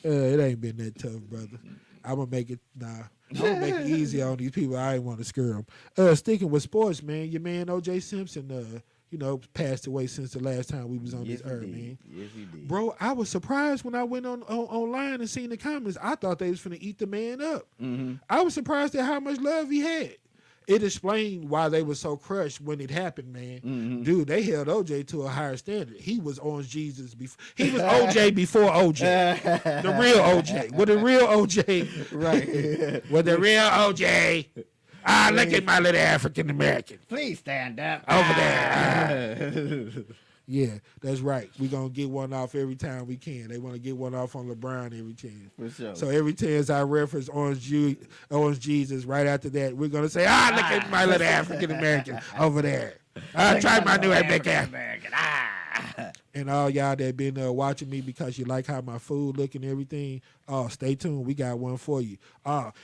It ain't been that tough, brother. I'm going to make it, I'm going to make it easy on these people. I ain't want to scare them. Sticking with sports, man, your man O.J. Simpson, passed away since the last time we was on this earth, man. Yes, he did. Bro, I was surprised when I went online and seen the comments. I thought they was finna eat the man up. Mm-hmm. I was surprised at how much love he had. It explained why they were so crushed when it happened, man. Mm-hmm. Dude, they held OJ to a higher standard. He was Orange Jesus before. He was OJ before OJ. The real OJ. With the real OJ. Right. With the real OJ. Look at my little African American. Please stand up. Over there. Yeah, that's right. We're going to get one off every time we can. They want to get one off on LeBron every time. For sure. So every time I reference Orange Jesus, right after that, we're going to say, look at my little African American over there. Try my new African American. And all y'all that been watching me because you like how my food look and everything, stay tuned. We got one for you.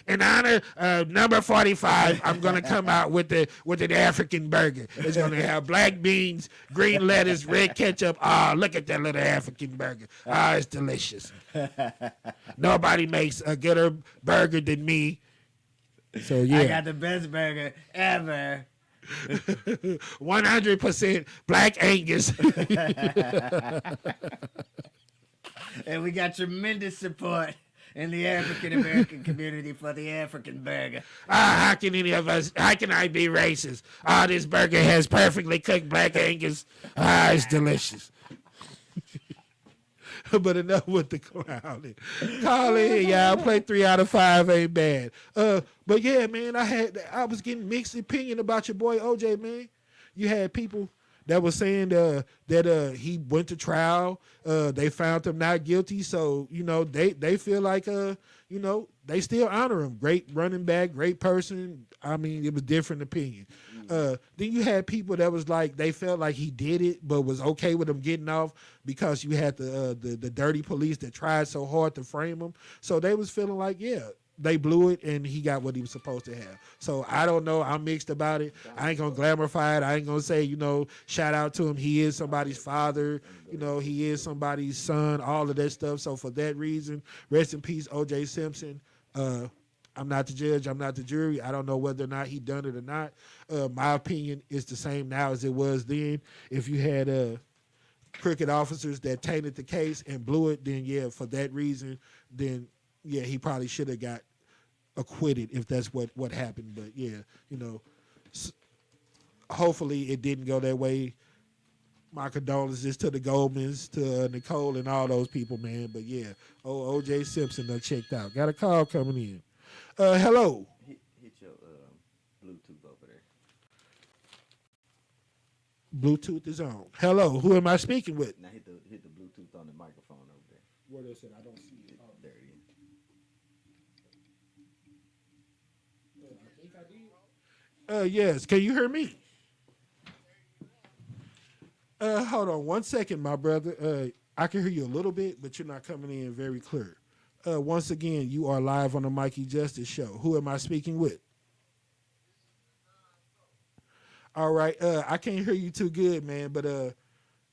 In honor of number 45, I'm gonna come out with the African burger. It's gonna have black beans, green lettuce, red ketchup. Look at that little African burger. It's delicious. Nobody makes a gooder burger than me. So yeah, I got the best burger ever. 100% Black Angus. And we got tremendous support in the African American community for the African burger. How can any of us, how can I be racist? This burger has perfectly cooked Black Angus. It's delicious. But enough with the clowning. Call in, y'all. Play 3 out of 5 ain't bad. But yeah, man, I was getting mixed opinion about your boy OJ, man. You had people that was saying that he went to trial. They found him not guilty, so they feel like they still honor him. Great running back, great person. I mean, it was different opinion. Then you had people that was like they felt like he did it, but was okay with him getting off because you had the dirty police that tried so hard to frame him. So they was feeling like, yeah, they blew it and he got what he was supposed to have. So I don't know. I'm mixed about it. I ain't gonna glamorify it. I ain't gonna say, shout out to him. He is somebody's father. He is somebody's son, all of that stuff. So for that reason, rest in peace, O.J. Simpson. I'm not the judge. I'm not the jury. I don't know whether or not he done it or not. My opinion is the same now as it was then. If you had crooked officers that tainted the case and blew it, then yeah, for that reason, then yeah, he probably should have got acquitted if that's what happened. But yeah, hopefully it didn't go that way. My condolences to the Goldmans, to Nicole, and all those people, man. But yeah, O.J. Simpson done checked out. Got a call coming in. Hello. Hit your Bluetooth over there. Bluetooth is on. Hello. Who am I speaking with? Now hit the Bluetooth on the microphone over there. What is it? I don't see it. There it is. Yes. Can you hear me? Hold on 1 second, my brother. I can hear you a little bit, but you're not coming in very clear. Once again, you are live on the Mikey Justice Show. Who am I speaking with? All right. I can't hear you too good, man, but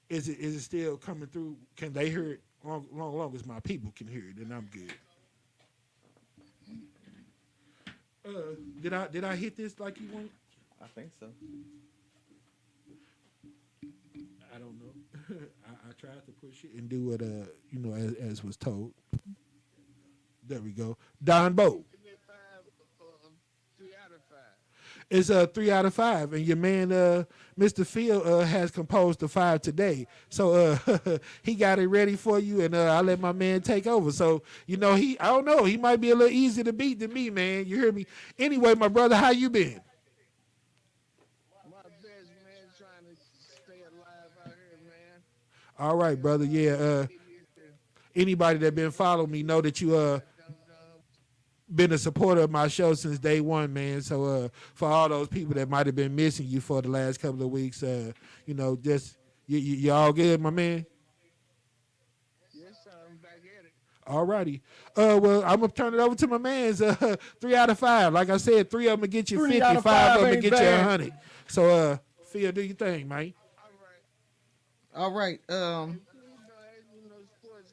is it still coming through? Can they hear it? Long as my people can hear it, then I'm good. Did I hit this like you wanted? I think so. I don't know. I tried to push it and do it, as was told. There we go. Don Bo. It's a 3 out of 5, and your man, Mr. Phil, has composed the 5 today. So he got it ready for you, and I let my man take over. So I don't know, he might be a little easier to beat than me, man. You hear me? Anyway, my brother, how you been? My best, man, trying to stay alive out here, man. All right, brother. Yeah. Anybody that been following me know that you been a supporter of my show since day one, man. So for all those people that might have been missing you for the last couple of weeks, just you all good, my man? Yes, sir, I'm back at it. All righty. Well, I'm gonna turn it over to my man's 3 out of 5. Like I said, 3 of them will get you 50, 5 of them will get you 100. So Phil, do your thing, man. All right. Sports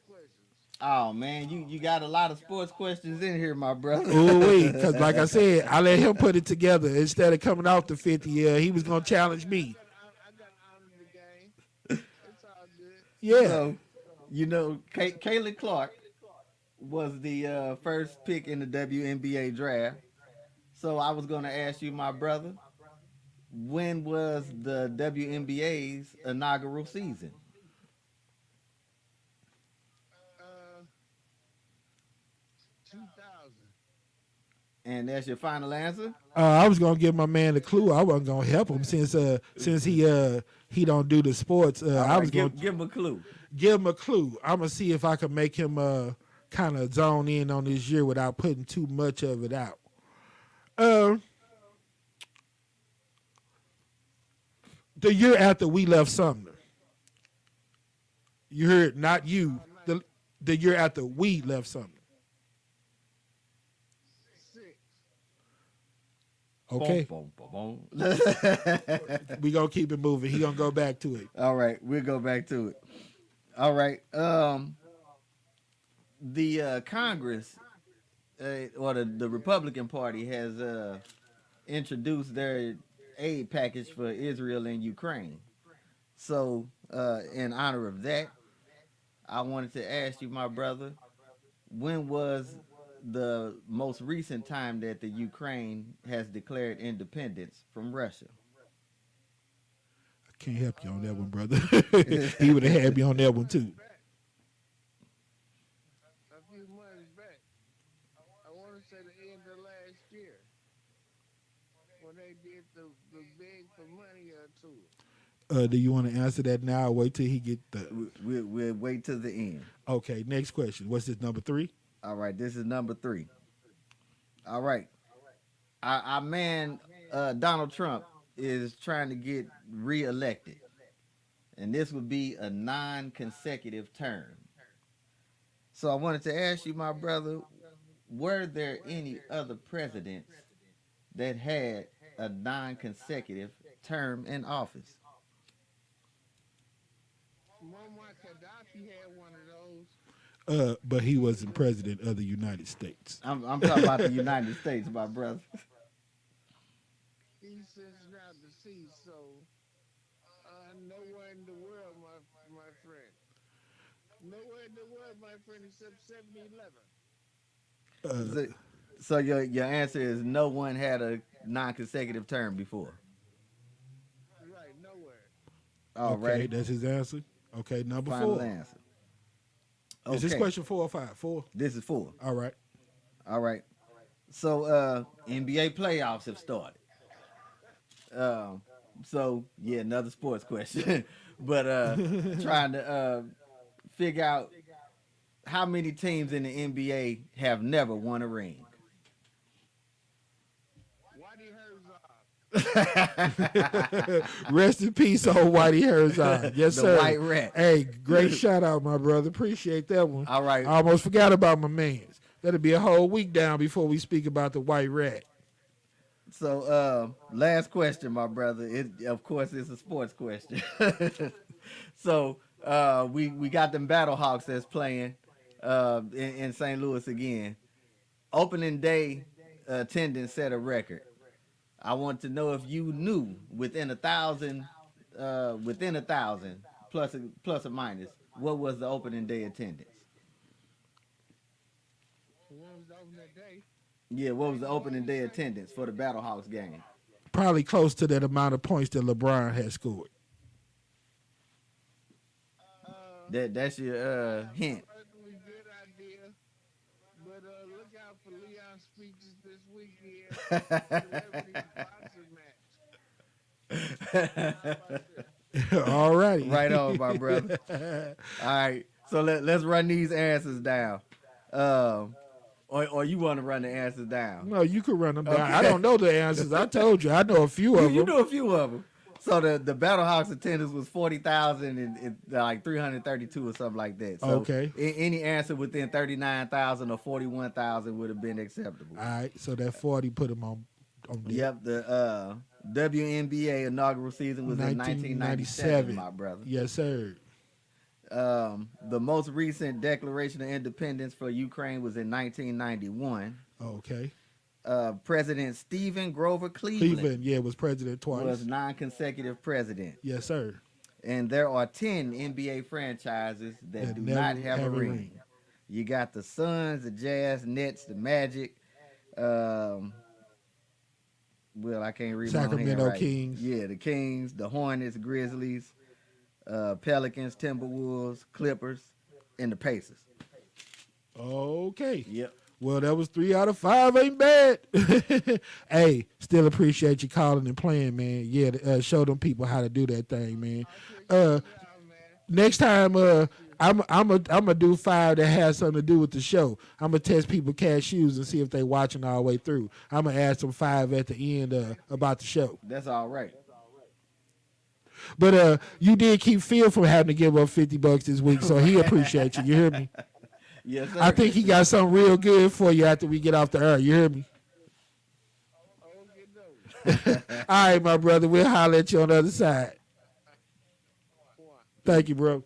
questions. Oh man, you got a lot of sports questions in here, my brother. Ooh, because like I said, I let him put it together instead of coming off the 50. He was gonna challenge me. I got out of the game. It's all good. Yeah. So, Kayla Clark was the first pick in the WNBA draft. So I was going to ask you, my brother, when was the WNBA's inaugural season? 2000. And that's your final answer? I was gonna give my man a clue. I wasn't gonna help him since he don't do the sports. I was gonna give him a clue. Give him a clue. I'm gonna see if I can make him kind of zone in on this year without putting too much of it out. The year after we left Sumner. You heard, not you. The year after we left Sumner. 6. Okay. Boom, boom, boom, boom. We gonna keep it moving. He gonna go back to it. All right, we'll go back to it. All right. The Congress or the Republican Party has introduced their aid package for Israel and Ukraine. So, in honor of that, I wanted to ask you, my brother, when was the most recent time that the Ukraine has declared independence from Russia? I can't help you on that one, brother. He would have had me on that one too. A few months back. I want to say the end of last year when they did the beg for money to it. Do you want to answer that now or wait till he get the... We'll wait till the end. Okay, next question. What's this, number 3? All right, this is number 3. All right. Our man Donald Trump is trying to get reelected, and this would be a non-consecutive term. So I wanted to ask you, my brother, were there any other presidents that had a non-consecutive term in office? Muammar Gaddafi had one of those. But he wasn't president of the United States. I'm talking about the United States, my brother. He's since now deceased, so nowhere in the world, my friend. Nowhere in the world, my friend, except 7-Eleven. So your answer is no one had a non-consecutive term before. Right, nowhere. All Okay, right. that's his answer. Okay, number Final 4. answer. Is this question 4 or 5? 4. This is 4. All right. All right. So NBA playoffs have started. So yeah, another sports question. But trying to figure out how many teams in the NBA have never won a ring. Rest in peace, old Whitey Herzog. Yes, The sir. White Rat. Hey, great shout out, my brother. Appreciate that one. All right. I almost forgot about my mans. That'll be a whole week down before we speak about the White Rat. So last question, my brother. Of course, it's a sports question. So we got them Battlehawks that's playing in St. Louis again. Opening day attendance set a record. I want to know if you knew within 1,000 plus or minus, what was the opening day attendance? What was the opening day? Yeah, what was the opening day attendance for the Battlehawks game? Probably close to that amount of points that LeBron has scored. That's your hint. Perfectly good idea, but look out for Leon's speeches this weekend. All righty. Right on, my brother. All right, so let's run these answers down. Or you want to run the answers down? No, you could run them down. Okay. I don't know the answers. I told you. I know a few of them. You know a few of them. So the Battlehawks attendance was 40,000 and like 332 or something like that. So Okay. Any answer within 39,000 or 41,000 would have been acceptable. All right, so that 40 put them on there. Yep, the WNBA inaugural season was in 1997, my brother. Yes, sir. The most recent Declaration of Independence for Ukraine was in 1991. Okay. President Stephen Grover Cleveland was president twice. was non-consecutive president. Yes, sir. And there are 10 NBA franchises that do never not have a ring. You got the Suns, the Jazz, Nets, the Magic. Well, I can't read my own Sacramento handwriting. Kings. Yeah, the Kings, the Hornets, Grizzlies, Pelicans, Timberwolves, Clippers, and the Pacers. Okay. Yep. Well, that was 3 out of 5. Ain't bad. Hey, still appreciate you calling and playing, man. Yeah, show them people how to do that thing, man. Next time, I'm gonna do 5 that has something to do with the show. I'm gonna test people cashews and see if they watching all the way through. I'm gonna ask them 5 at the end about the show. That's all right. But you did keep Phil from having to give up $50 this week, so he appreciate you. You hear me? Yes, sir. I think he got something real good for you after we get off the air. You hear me? All right, my brother. We'll holler at you on the other side. Thank you, bro.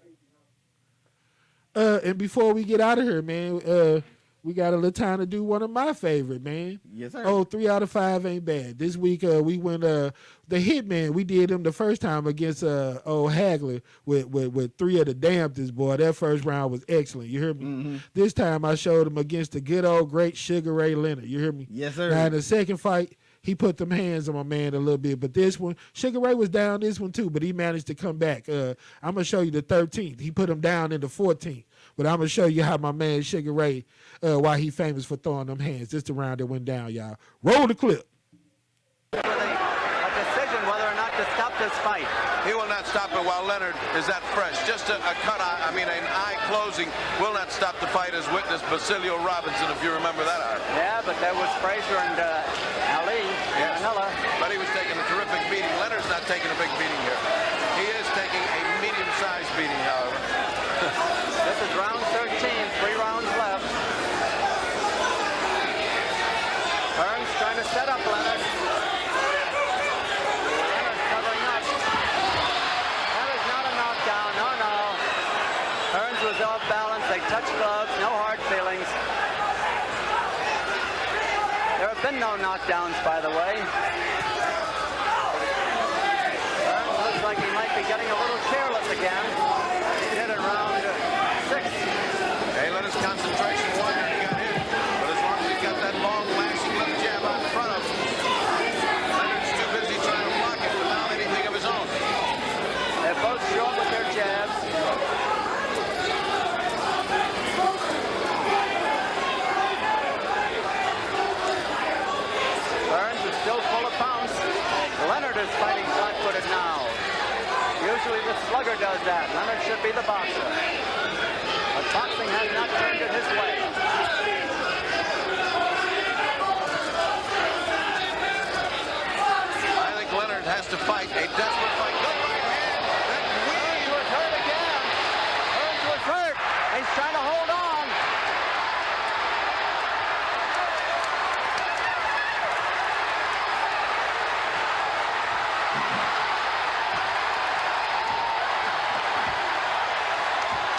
And before we get out of here, man, we got a little time to do one of my favorite, man. Yes, sir. Oh, 3 out of 5 ain't bad. This week we went the Hitman. We did him the first time against old Hagler with 3 of the damnedest, boy. That first round was excellent. You hear me? Mm-hmm. This time I showed him against the good old great Sugar Ray Leonard. You hear me? Yes, sir. Now in the second fight, he put them hands on my man a little bit, but this one, Sugar Ray was down this one too, but he managed to come back. I'm gonna show you the 13th. He put him down in the 14th, but I'm gonna show you how my man Sugar Ray, why he famous for throwing them hands. This the round that went down, y'all. Roll the clip. A decision whether or not to stop this fight. He will not stop it while Leonard is that fresh. Just a cut eye, an eye closing will not stop the fight, as witnessed Basilio Robinson, if you remember that art. Yeah, but there was Frazier and Ali in Manila. But he was taking a terrific beating. Leonard's not taking a big beating here. He is taking a medium-sized beating, however. This is round 13, 3 rounds left. Hearns trying to set up Leonard. Leonard covering up. That is not a knockdown. No. Hearns was off balance. They touched gloves. No hard feelings. There have been no knockdowns, by the way. Hearns looks like he might be getting a little careless again. He did it round 6. Hey, let his concentration wander. He got hit. But as long as he's got that long, lashing left jab out in front of him, Leonard's too busy trying to block it without anything of his own. They're both short with their jabs. Burns is still full of pounce. Leonard is fighting flat-footed now. Usually the slugger does that. Leonard should be the boxer. But boxing has not turned it his way. I think Leonard has to fight a desperate fight. Good right hand. Burns was hurt again. Burns was hurt. He's trying to hold on.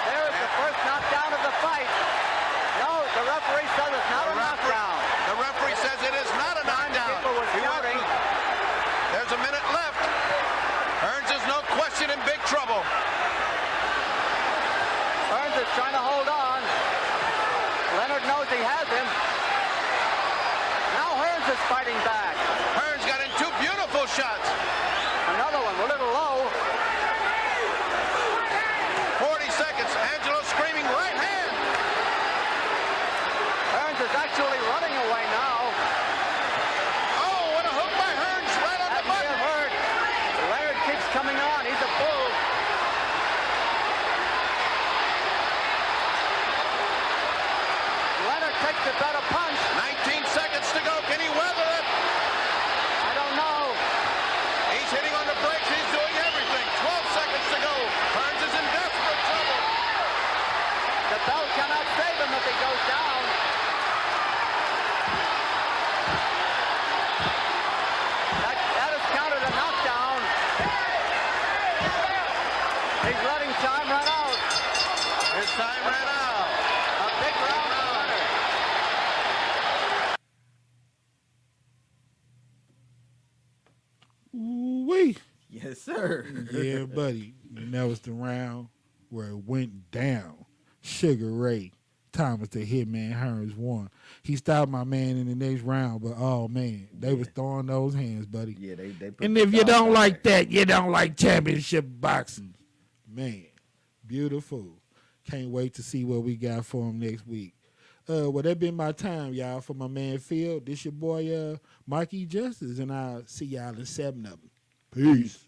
There is the first knockdown of the fight. No, the referee says it's not a knockdown. The referee says it is not a knockdown. People was He went shouting. through- There's a minute left. Hearns is no question in big trouble. Burns is trying to hold on. Leonard knows he has him. Now Hearns is fighting back. Hearns got in 2 beautiful shots. Another one, a little low. 40 seconds. Angelo screaming right hand. Hearns is actually running away now. Oh, what a hook by Hearns right on That the may have button. hurt. Leonard keeps coming on. He's a bull. Leonard takes a better punch. 19 seconds to go. Can he weather it? I don't know. He's hitting on the brakes. He's doing everything. 12 seconds to go. Hearns is in desperate trouble. The bell cannot save him if he goes down. That is counted a knockdown. He's letting time run out. His time ran out. A big round for Leonard. Ooh-wee. Yes, sir. Yeah, buddy. And that was the round where it went down. Sugar Ray Thomas, the Hitman Hearns, won. He stopped my man in the next round, but oh man, they was throwing those hands, buddy. Yeah, they put And the if you dog don't out like there. that, you don't like championship boxing. Man, beautiful. Can't wait to see what we got for him next week. Well, that been my time, y'all, for my man Phil. This your boy, Mikey Justice, and I'll see y'all in 7 of them. Peace.